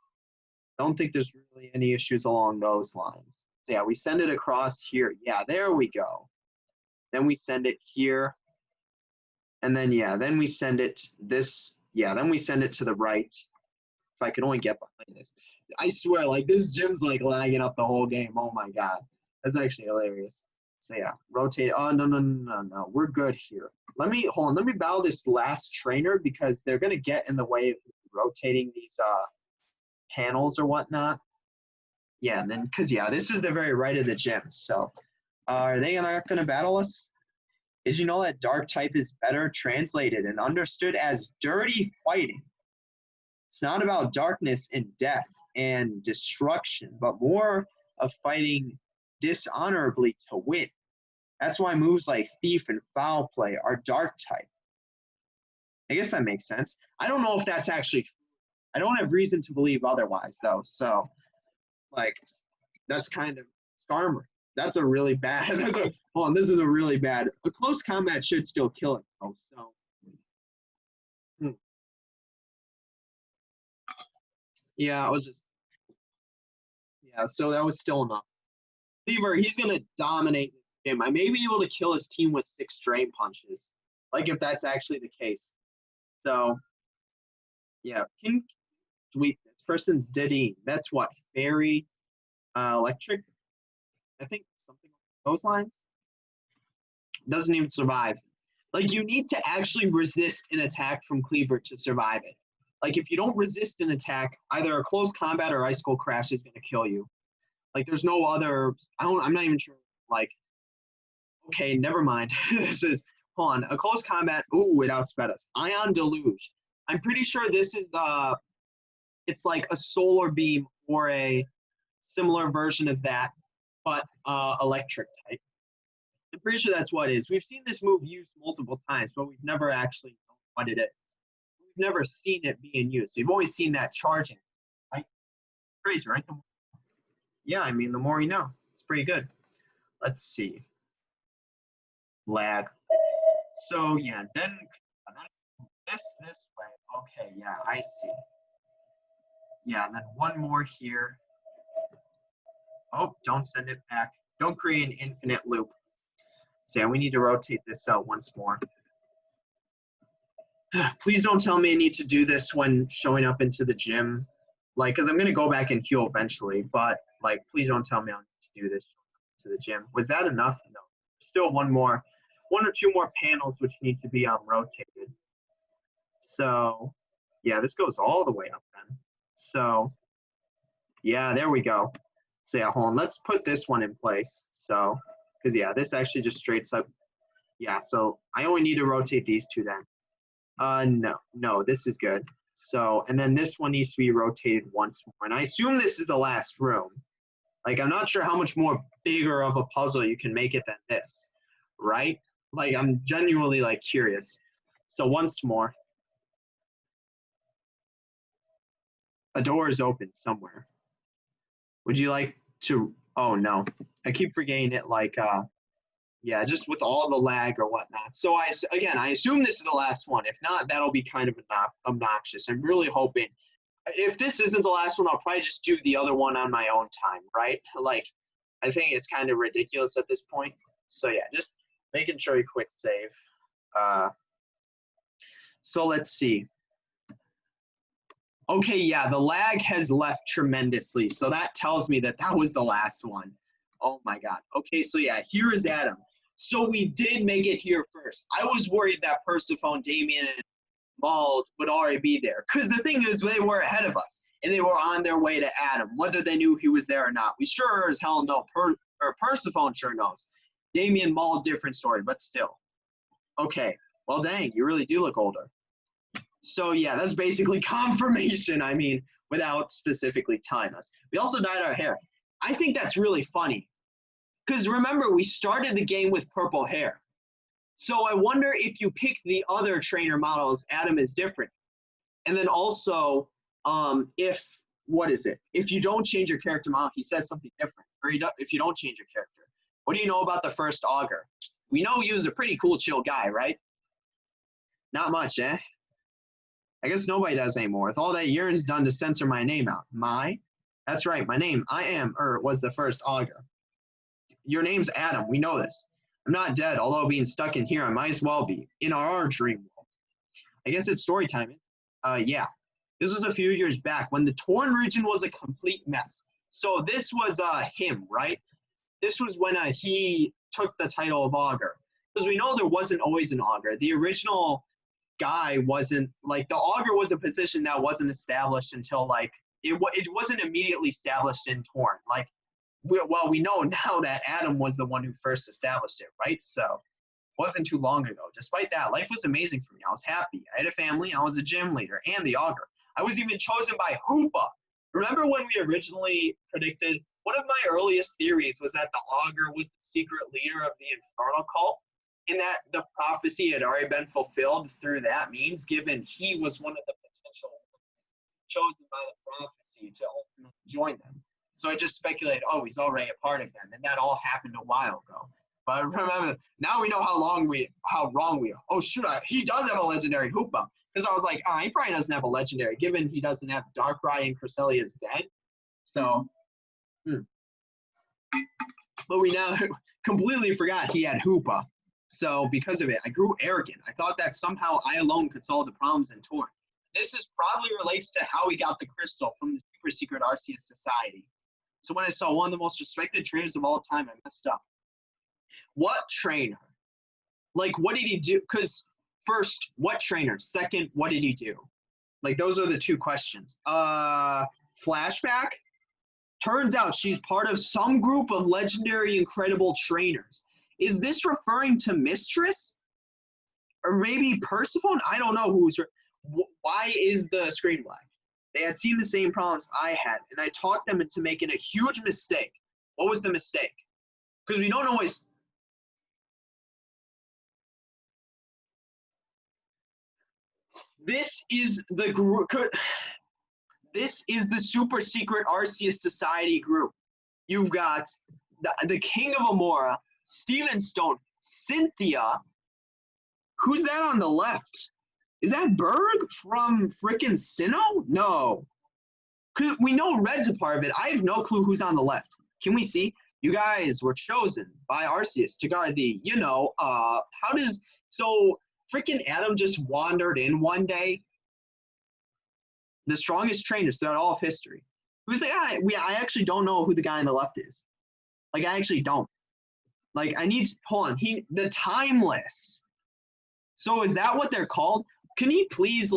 I don't think there's really any issues along those lines. So yeah, we send it across here. Yeah, there we go. Then we send it here. And then, yeah, then we send it this. Yeah, then we send it to the right. If I could only get behind this. I swear, like, this gym's, like, lagging up the whole game. Oh, my God. That's actually hilarious. So, yeah, rotate. Oh, no. We're good here. Hold on. Let me battle this last trainer because they're going to get in the way of rotating these panels or whatnot. Yeah, and then, because, yeah, this is the very right of the gym. So, are they not going to battle us? Did you know that dark type is better translated and understood as dirty fighting? It's not about darkness and death and destruction, but more of fighting dishonorably to win. That's why moves like thief and foul play are dark type. I guess that makes sense. I don't know if that's actually true. I don't have reason to believe otherwise, though. So, like, that's kind of Skarmory. That's a really bad. Hold on, this is a really bad. A close combat should still kill it, though. So, yeah, so that was still enough. Cleaver, he's gonna dominate this game. I may be able to kill his team with 6 drain punches, like if that's actually the case. So, yeah, sweet. This person's Diddy. That's what, fairy, electric. I think something along those lines. Doesn't even survive. Like, you need to actually resist an attack from Cleaver to survive it. Like, if you don't resist an attack, either a close combat or Icicle Crash is going to kill you. Like, there's no other, I'm not even sure, like, okay, never mind. This is, hold on, a close combat, ooh, it outsped us. Ion Deluge. I'm pretty sure this is, it's like a Solar Beam or a similar version of that, but electric type. I'm pretty sure that's what it is. We've seen this move used multiple times, but we've never actually known what it is. We've never seen it being used. We've always seen that charging, right? Crazy, right? Yeah, I mean, the more you know. It's pretty good. Let's see. Lag. So, yeah, then this way. Okay, yeah, I see. Yeah, and then one more here. Oh, don't send it back. Don't create an infinite loop. So, yeah, we need to rotate this out once more. Please don't tell me I need to do this when showing up into the gym. Like, because I'm going to go back and heal eventually, but, like, please don't tell me I need to do this to the gym. Was that enough? No. Still one or two more panels which need to be rotated. So, yeah, this goes all the way up then. So, yeah, there we go. So, yeah, hold on. Let's put this one in place. So, because, yeah, this actually just straights up. Yeah, so I only need to rotate these two then. No, this is good. So, and then this one needs to be rotated once more. And I assume this is the last room. Like, I'm not sure how much more bigger of a puzzle you can make it than this, right? Like, I'm genuinely, like, curious. So once more. A door is open somewhere. Would you like to, oh no. I keep forgetting it, like, yeah, just with all the lag or whatnot. So I assume this is the last one. If not, that'll be kind of obnoxious. I'm really hoping. If this isn't the last one, I'll probably just do the other one on my own time, right? Like, I think it's kind of ridiculous at this point. So yeah, just making sure you quick save. So let's see. Okay, yeah, the lag has left tremendously. So that tells me that that was the last one. Oh my God. Okay, so yeah, here is Adam. So we did make it here first. I was worried that Persephone, Damien, and Bald would already be there. Because the thing is, they were ahead of us. And they were on their way to Adam, whether they knew he was there or not. We sure as hell know, Persephone sure knows. Damien, Maul, different story, but still. Okay, well, dang, you really do look older. So, yeah, that's basically confirmation, I mean, without specifically telling us. We also dyed our hair. I think that's really funny. Because remember, we started the game with purple hair. So I wonder if you pick the other trainer models, Adam is different. And then also, if you don't change your character model, he says something different. Or if you don't change your character. What do you know about the first augur? We know he was a pretty cool, chill guy, right? Not much, eh? I guess nobody does anymore. With all that Urine's done to censor my name out. That's right, my name, was the first augur. Your name's Adam, we know this. I'm not dead, although being stuck in here, I might as well be. In our dream world. I guess it's story time. Yeah. This was a few years back when the Torn region was a complete mess. So this was him, right? This was when he took the title of augur. Because we know there wasn't always an augur. The original guy wasn't, like, the augur was a position that wasn't established until, like, it wasn't immediately established in Torn. Like, we know now that Adam was the one who first established it, right? So it wasn't too long ago. Despite that, life was amazing for me. I was happy. I had a family. I was a gym leader and the augur. I was even chosen by Hoopa. Remember when we originally predicted, one of my earliest theories was that the augur was the secret leader of the Infernal cult, and that the prophecy had already been fulfilled through that means, given he was one of the potential ones chosen by the prophecy to ultimately join them. So I just speculated, oh, he's already a part of them, and that all happened a while ago. But remember, now we know how wrong we are. Oh, shoot, he does have a legendary Hoopa. Because I was like, he probably doesn't have a legendary, given he doesn't have Darkrai and Cresselia is dead. So, But we now completely forgot he had Hoopa. So because of it, I grew arrogant. I thought that somehow I alone could solve the problems in Torn. This probably relates to how we got the crystal from the super secret Arceus Society. So when I saw one of the most respected trainers of all time, I messed up. What trainer? Like, what did he do? Because first, what trainer? Second, what did he do? Like, those are the two questions. Flashback? Turns out she's part of some group of legendary incredible trainers. Is this referring to Mistress? Or maybe Persephone? I don't know who's. Why is the screen black? They had seen the same problems I had, and I talked them into making a huge mistake. What was the mistake? Because we don't always. This is the group. This is the super secret Arceus Society group. You've got the King of Amora, Steven Stone, Cynthia. Who's that on the left? Is that Berg from frickin' Sinnoh? No. We know Red's a part of it. I have no clue who's on the left. Can we see? You guys were chosen by Arceus to guard the, so frickin' Adam just wandered in one day. The strongest trainers throughout all of history. Who's the guy? I actually don't know who the guy on the left is. Like, I actually don't. Like, hold on. The Timeless. So is that what they're called? Can you please,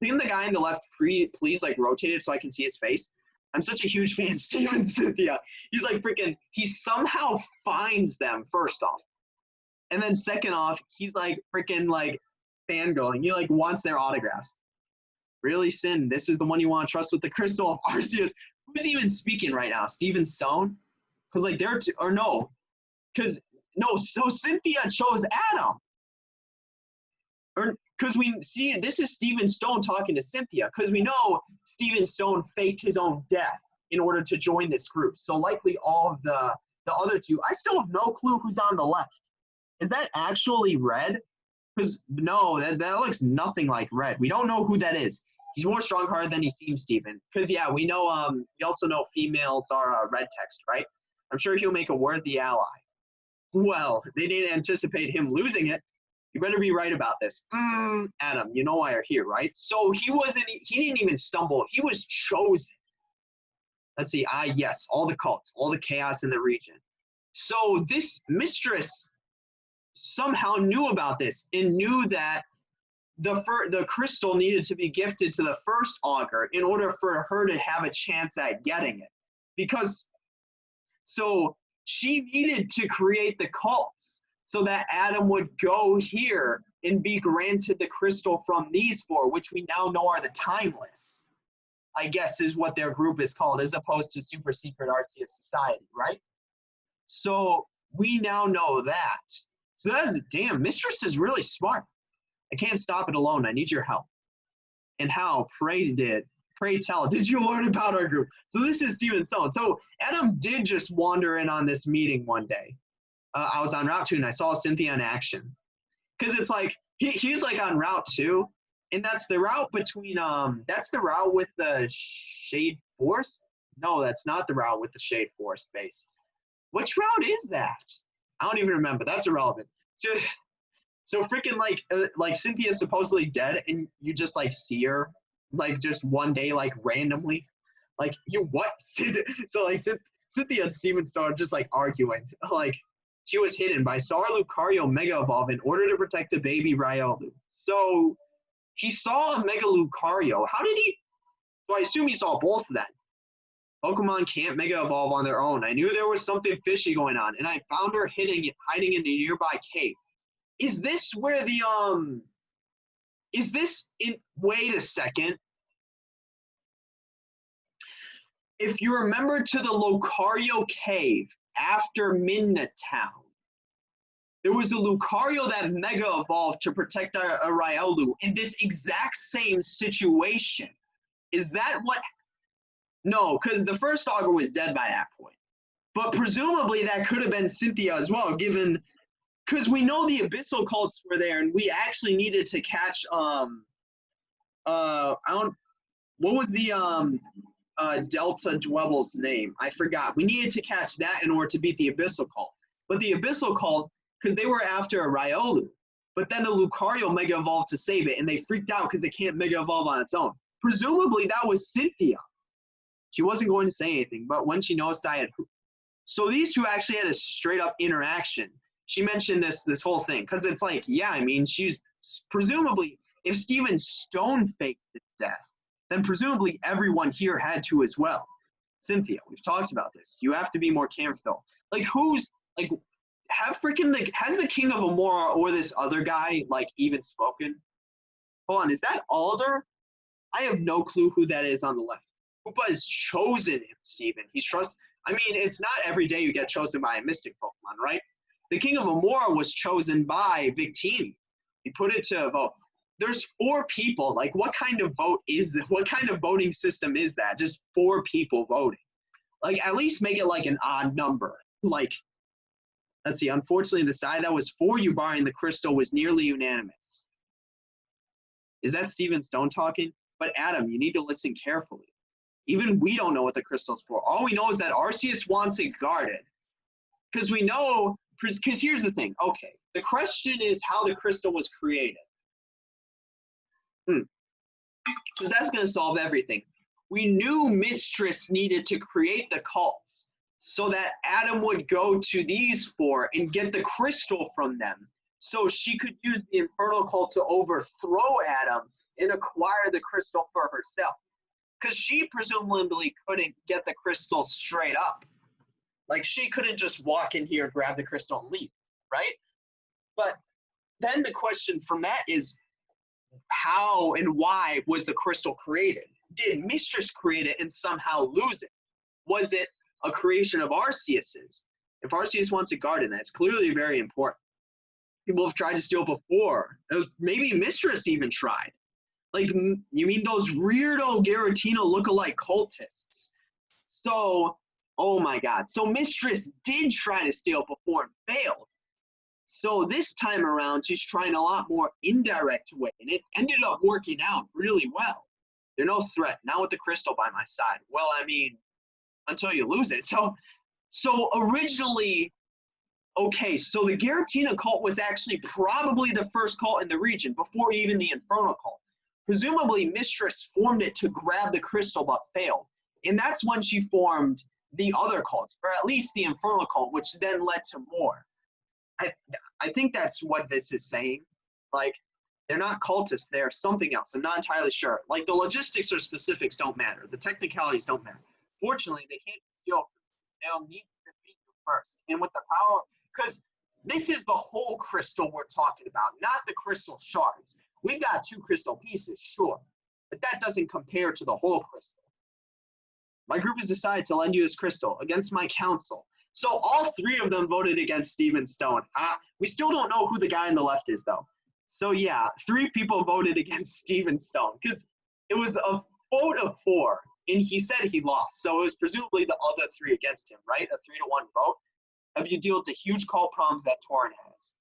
can the guy on the left please, rotate it so I can see his face? I'm such a huge fan of Steven Cynthia. He's he somehow finds them, first off. And then second off, he's fangirling. He wants their autographs. Really, Sin? This is the one you want to trust with the crystal of Arceus? Who's even speaking right now? Steven Stone? Because so Cynthia chose Adam. Because we see, this is Steven Stone talking to Cynthia, because we know Steven Stone faked his own death in order to join this group. So likely all of the other two, I still have no clue who's on the left. Is that actually Red? Because no, that looks nothing like Red. We don't know who that is. He's more strong-hearted than he seems, Steven. Because, yeah, we know, we also know females are red text, right? I'm sure he'll make a worthy ally. Well, they didn't anticipate him losing it. You better be right about this. Adam, you know why you're here, right? So he didn't even stumble. He was chosen. Let's see. Yes, all the cults, all the chaos in the region. So this mistress somehow knew about this and knew that the crystal needed to be gifted to the first augur in order for her to have a chance at getting it. So she needed to create the cults so that Adam would go here and be granted the crystal from these four, which we now know are the Timeless, I guess is what their group is called, as opposed to Super Secret Arceus Society, right? So we now know that. So damn, Mistress is really smart. I can't stop it alone. I need your help. And how? Pray tell. Did you learn about our group? So this is Steven Stone. So Adam did just wander in on this meeting one day. I was on Route 2 and I saw Cynthia in action. Because it's like, he's like on Route 2. And that's the route between, that's the route with the Shade Force? No, that's not the route with the Shade Force base. Which route is that? I don't even remember. That's irrelevant. So freaking like Cynthia's supposedly dead and you just like see her like just one day like randomly. Like you what? So like Cynthia and Steven started just like arguing. Like she was hidden by Sar Lucario Mega Evolve in order to protect the baby Riolu. So he saw a Mega Lucario. How did he? So I assume he saw both of them. Pokemon can't Mega Evolve on their own. I knew there was something fishy going on, and I found her hiding in a nearby cave. Is this where the wait a second. If you remember to the Lucario cave after Midna Town, there was a Lucario that Mega Evolved to protect a Riolu in this exact same situation. Is that what? No, because the first augur was dead by that point. But presumably that could have been Cynthia as well, given because we know the Abyssal cults were there, and we actually needed to catch what was the Delta Dwebble's name? I forgot. We needed to catch that in order to beat the Abyssal cult. But the Abyssal cult, because they were after a Riolu, but then a Lucario Mega Evolved to save it, and they freaked out because it can't Mega Evolve on its own. Presumably that was Cynthia. She wasn't going to say anything, but when she noticed I had... So these two actually had a straight-up interaction. She mentioned this whole thing, because it's like, yeah, I mean, she's presumably, if Steven Stone faked his death, then presumably everyone here had to as well. Cynthia, we've talked about this. You have to be more careful. Like, who's, like, has the King of Amora or this other guy, like, even spoken? Hold on, is that Alder? I have no clue who that is on the left. Koopa has chosen him, Steven. I mean, it's not every day you get chosen by a Mystic Pokemon, right? The King of Amora was chosen by Victini. He put it to a vote. There's 4 people. Like, what kind of vote is this? What kind of voting system is that? Just 4 people voting. Like, at least make it like an odd number. Like, let's see. Unfortunately, the side that was for you barring the crystal was nearly unanimous. Is that Steven Stone talking? But Adam, you need to listen carefully. Even we don't know what the crystal's for. All we know is that Arceus wants it guarded. Because we know, because here's the thing. Okay, the question is how the crystal was created. Because that's going to solve everything. We knew Mistress needed to create the cults so that Adam would go to these 4 and get the crystal from them. So she could use the Infernal Cult to overthrow Adam and acquire the crystal for herself. Because she presumably couldn't get the crystal straight up. Like, she couldn't just walk in here, grab the crystal, and leave, right? But then the question from that is, how and why was the crystal created? Did Mistress create it and somehow lose it? Was it a creation of Arceus's? If Arceus wants it guarded, that's clearly very important. People have tried to steal before. Maybe Mistress even tried. Like, you mean those weirdo Giratina look-alike cultists? So, oh my god. So Mistress did try to steal before and failed. So this time around, she's trying a lot more indirect way, and it ended up working out really well. They're no threat. Now with the crystal by my side. Well, I mean, until you lose it. So So originally, okay, so the Giratina cult was actually probably the first cult in the region before even the Infernal cult. Presumably, Mistress formed it to grab the crystal but failed. And that's when she formed the other cults, or at least the Infernal cult, which then led to more. I think that's what this is saying. Like, they're not cultists, they're something else. I'm not entirely sure. Like, the logistics or specifics don't matter. The technicalities don't matter. Fortunately, they can't steal. They'll need to defeat you first. And with the power, because this is the whole crystal we're talking about, not the crystal shards. We've got 2 crystal pieces, sure, but that doesn't compare to the whole crystal. My group has decided to lend you this crystal against my council. So all 3 of them voted against Stephen Stone. We still don't know who the guy on the left is, though. So yeah, 3 people voted against Stephen Stone because it was a vote of 4, and he said he lost. So it was presumably the other 3 against him, right? A 3-1 vote. If you deal with the huge call problems that Torrent has.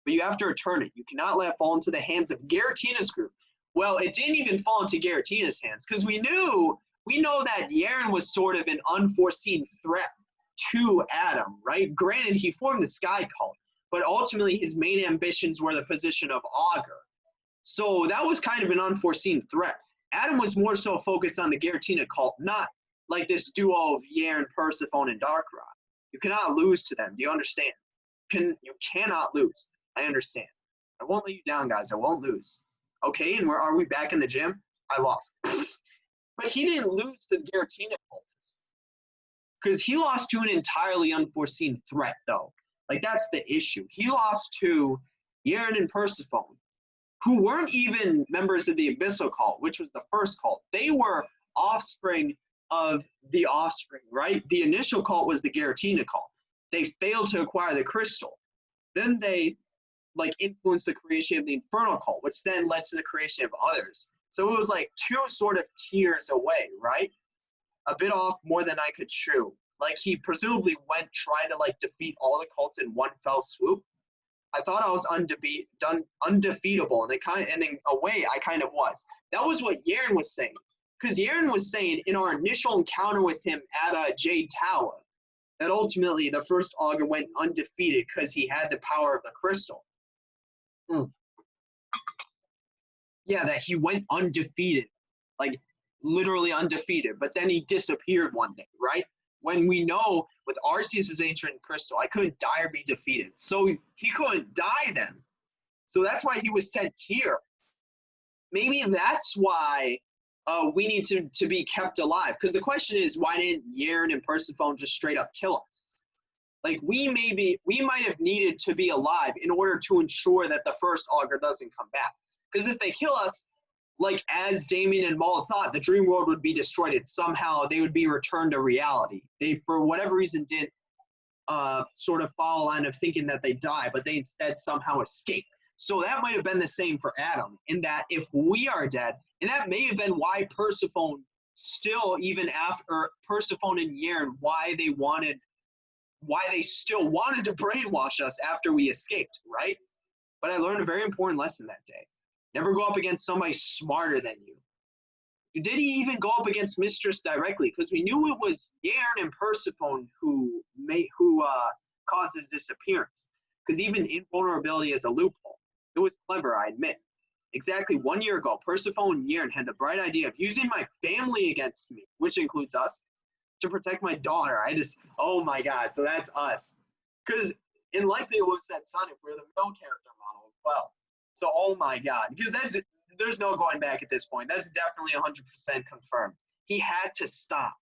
But you have to return it. You cannot let it fall into the hands of Garatina's group. Well, it didn't even fall into Garatina's hands because we know that Yaren was sort of an unforeseen threat to Adam, right? Granted, he formed the Sky Cult, but ultimately his main ambitions were the position of Augur. So that was kind of an unforeseen threat. Adam was more so focused on the Giratina cult, not like this duo of Yaren, Persephone, and Darkrai. You cannot lose to them. Do you understand? You cannot lose. I understand. I won't let you down, guys. I won't lose. Okay, and are we back in the gym? I lost. But he didn't lose to the Giratina cultists. Because he lost to an entirely unforeseen threat, though. Like, that's the issue. He lost to Yaren and Persephone, who weren't even members of the Abyssal cult, which was the first cult. They were offspring of the offspring, right? The initial cult was the Giratina cult. They failed to acquire the crystal. Then they influenced the creation of the Infernal cult, which then led to the creation of others. So it was like 2 sort of tiers away, right? A bit off more than I could chew. Like, he presumably went trying to defeat all the cults in one fell swoop. I thought I was undefeatable, and in a way I kind of was. That was what Yaren was saying. Because Yaren was saying in our initial encounter with him at Jade Tower that ultimately the first Augur went undefeated because he had the power of the crystal. Yeah, that he went undefeated, like literally undefeated, but then he disappeared one day, right? When we know with Arceus' ancient crystal, I couldn't die or be defeated. So he couldn't die then. So that's why he was sent here. Maybe that's why we need to be kept alive. Because the question is, why didn't Yaren and Persephone just straight up kill us? Like, we might have needed to be alive in order to ensure that the first Augur doesn't come back. Because if they kill us, like as Damien and Maul thought, the dream world would be destroyed and somehow they would be returned to reality. They, for whatever reason, didn't sort of follow a line of thinking that they die, but they instead somehow escape. So that might have been the same for Adam, in that if we are dead, and that may have been why Persephone still, even after Persephone and Yaren, why they still wanted to brainwash us after we escaped, right? But I learned a very important lesson that day. Never go up against somebody smarter than you. Did he even go up against Mistress directly? Because we knew it was Yaren and Persephone who caused his disappearance. Because even invulnerability is a loophole. It was clever, I admit. Exactly 1 year ago, Persephone and Yaren had the bright idea of using my family against me, which includes us, to protect my daughter. Oh my god, so that's us. Because in likely it would have said Son if we were the male character model as well. So, oh my god, because there's no going back at this point. That's definitely 100% confirmed. He had to stop.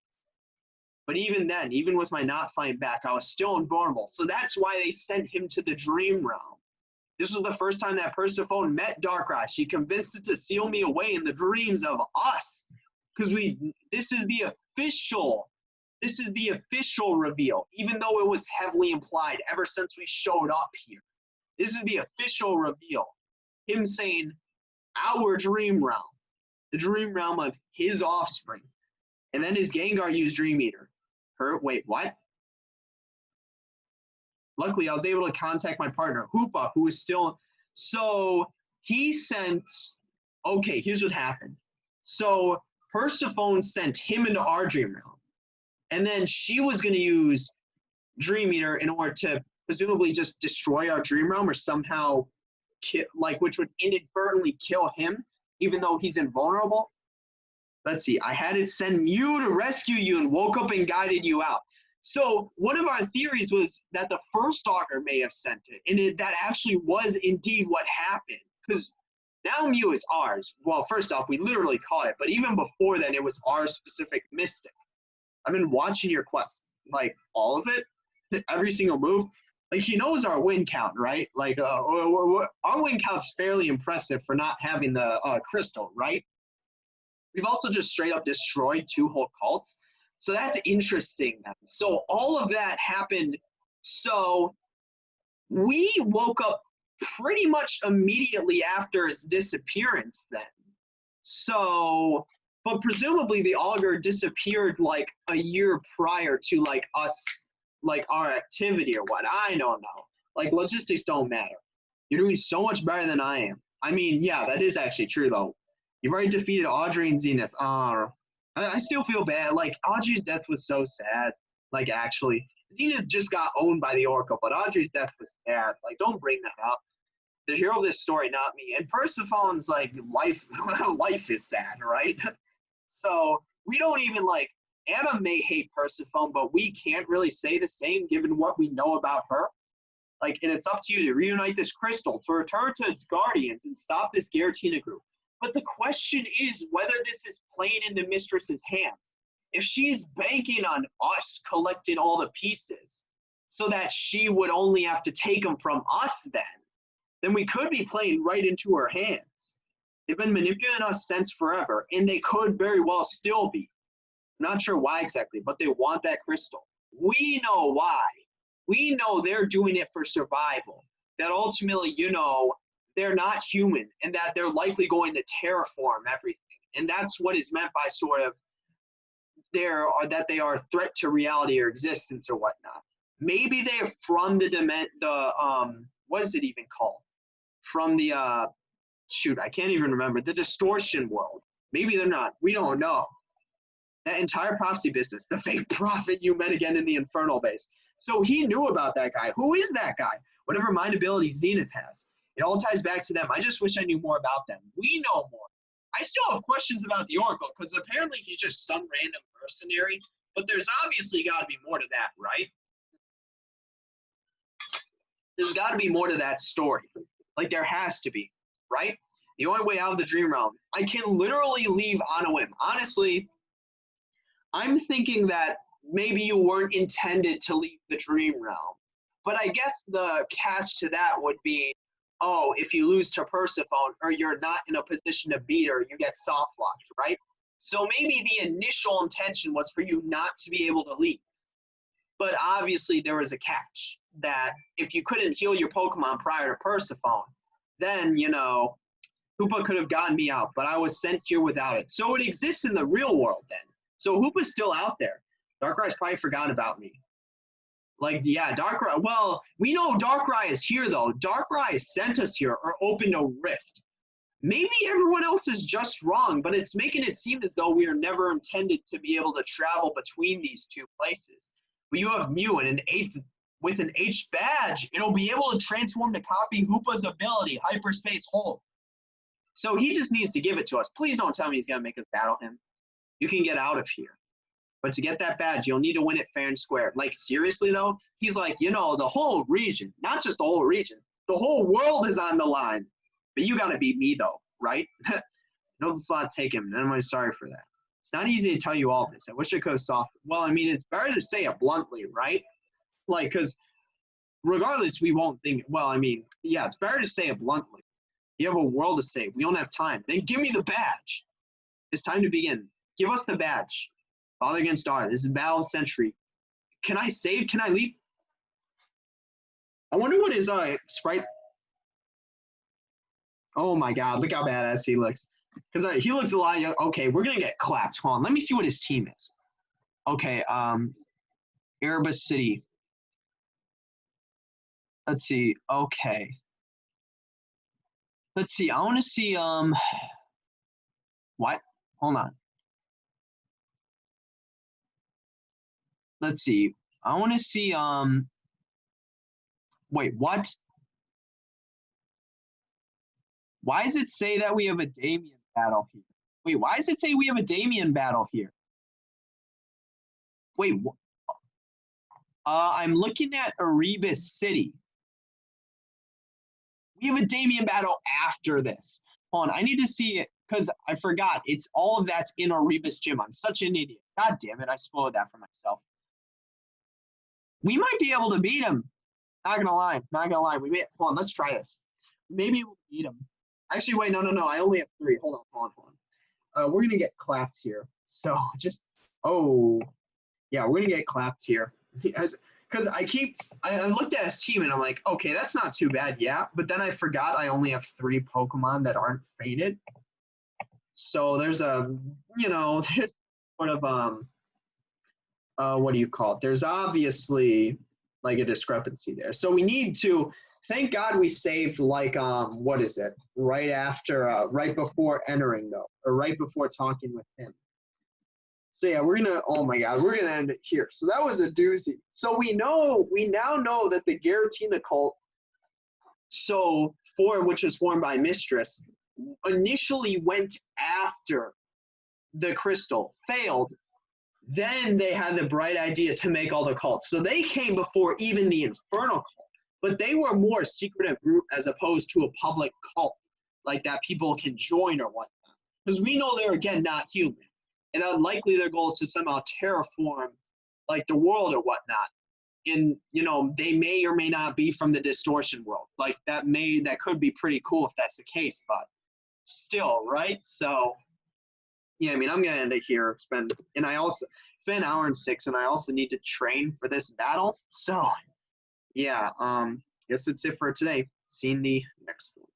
But even then, even with my not fighting back, I was still invulnerable. So that's why they sent him to the Dream Realm. This was the first time that Persephone met Darkrai. She convinced it to seal me away in the dreams of us. Because this is the official reveal, even though it was heavily implied ever since we showed up here. This is the official reveal. Him saying, our dream realm, the dream realm of his offspring. And then his Gengar used Dream Eater. Wait, what? Luckily, I was able to contact my partner, Hoopa, who is still. So he sent. Okay, here's what happened. So Persephone sent him into our dream realm. And then she was going to use Dream Eater in order to presumably just destroy our dream realm or somehow kill, like, which would inadvertently kill him, even though he's invulnerable. Let's see. I had it send Mew to rescue you and woke up and guided you out. So one of our theories was that the first Stalker may have sent it, and that actually was indeed what happened. Because now Mew is ours. Well, first off, we literally caught it, but even before then, it was our specific Mystic. I've been watching your quest, like all of it, every single move. Like, he knows our win count, right? Like, our win count's fairly impressive for not having the crystal, right? We've also just straight up destroyed 2 whole cults. So that's interesting. So all of that happened. So we woke up pretty much immediately after his disappearance then. So, but presumably the augur disappeared like a year prior to like us, like our activity or what. I don't know. Like, logistics don't matter. You're doing so much better than I am. I mean, yeah, that is actually true though. You've already defeated Audrey and Zenith. I still feel bad. Like, Audrey's death was so sad. Like, actually, Zenith just got owned by the Oracle, but Audrey's death was sad. Like, don't bring that up. The hero of this story, not me. And Persephone's, like, life is sad, right? So we don't even, like, Anna may hate Persephone, but we can't really say the same given what we know about her. Like, and it's up to you to reunite this crystal, to return to its guardians and stop this Giratina group. But the question is whether this is playing into Mistress's hands. If she's banking on us collecting all the pieces so that she would only have to take them from us then we could be playing right into her hands. They've been manipulating us since forever, and they could very well still be. I'm not sure why exactly, but they want that crystal. We know why. We know they're doing it for survival. That ultimately, you know, they're not human and that they're likely going to terraform everything. And that's what is meant by sort of that they are a threat to reality or existence or whatnot. Maybe they're from what is it even called? From the shoot, I can't even remember, the distortion world. Maybe they're not. We don't know. That entire prophecy business, the fake prophet you met again in the Infernal base. So he knew about that guy. Who is that guy? Whatever mind ability Zenith has. It all ties back to them. I just wish I knew more about them. We know more. I still have questions about the Oracle because apparently he's just some random mercenary, but there's obviously got to be more to that, right? There's got to be more to that story. Like, there has to be, right? The only way out of the dream realm. I can literally leave on a whim. Honestly, I'm thinking that maybe you weren't intended to leave the dream realm. But I guess the catch to that would be, oh, if you lose to Persephone or you're not in a position to beat her, you get soft locked, right? So maybe the initial intention was for you not to be able to leave. But obviously there was a catch that if you couldn't heal your Pokemon prior to Persephone, then, you know, Hoopa could have gotten me out, but I was sent here without it. So it exists in the real world then. So Hoopa's still out there. Darkrai's probably forgotten about me. Like, yeah, Darkrai. Well, we know Darkrai is here, though. Darkrai sent us here or opened a rift. Maybe everyone else is just wrong, but it's making it seem as though we are never intended to be able to travel between these two places. But you have Mew and with an H badge, it'll be able to transform to copy Hoopa's ability, Hyperspace Hold. So he just needs to give it to us. Please don't tell me he's going to make us battle him. You can get out of here. But to get that badge, you'll need to win it fair and square. Like, seriously, though? He's like, you know, the whole region, not just the whole region, the whole world is on the line. But you got to beat me, though, right? No slot take him, and I'm really sorry for that. It's not easy to tell you all this. I wish I could have softened. Well, I mean, it's better to say it bluntly, right? Like, because regardless, we won't think, well, I mean, yeah, it's better to say it bluntly. You have a world to save. We don't have time. Then give me the badge. It's time to begin. Give us the badge. Father against daughter. This is Battle of Century. Can I save? Can I leap? I wonder what his sprite. Oh my god, look how badass he looks. Because he looks a lot young. Okay, we're going to get clapped. Hold on, let me see what his team is. Okay, Erebus City. Let's see. Okay. Let's see. I want to see, what? Hold on. Let's see. I want to see, wait, what? Why does it say that we have a Damien battle here? Wait, why does it say we have a Damien battle here? Wait, I'm looking at Erebus City. We have a Damien battle after this. Hold on, I need to see it because I forgot. It's all of that's in Erebus Gym. I'm such an idiot. God damn it, I spoiled that for myself. We might be able to beat him. Not gonna lie. Hold on, let's try this. Maybe we'll beat him. Actually, wait, no. I only have 3. Hold on. We're gonna get clapped here. So yeah, we're gonna get clapped here. Because I looked at his team and I'm like, okay, that's not too bad, yeah. But then I forgot I only have 3 Pokemon that aren't fated. So there's there's sort of what do you call it? There's obviously like a discrepancy there. So we need to thank God we saved like what is it? Right after right before entering though, or right before talking with him. So yeah, we're gonna end it here. So that was a doozy. So we now know that the Giratina cult, which was formed by Mistress, initially went after the crystal, failed. Then they had the bright idea to make all the cults. So they came before even the Infernal cult, but they were more a secretive group as opposed to a public cult like that people can join or whatnot. Because we know they're, again, not human. And unlikely their goal is to somehow terraform like the world or whatnot. And, they may or may not be from the distortion world. Like that could be pretty cool if that's the case, but still, right? So, yeah, I mean, I'm going to end it here. It's been an hour and 6, and I also need to train for this battle. So, yeah, guess that's it for today. See you in the next one.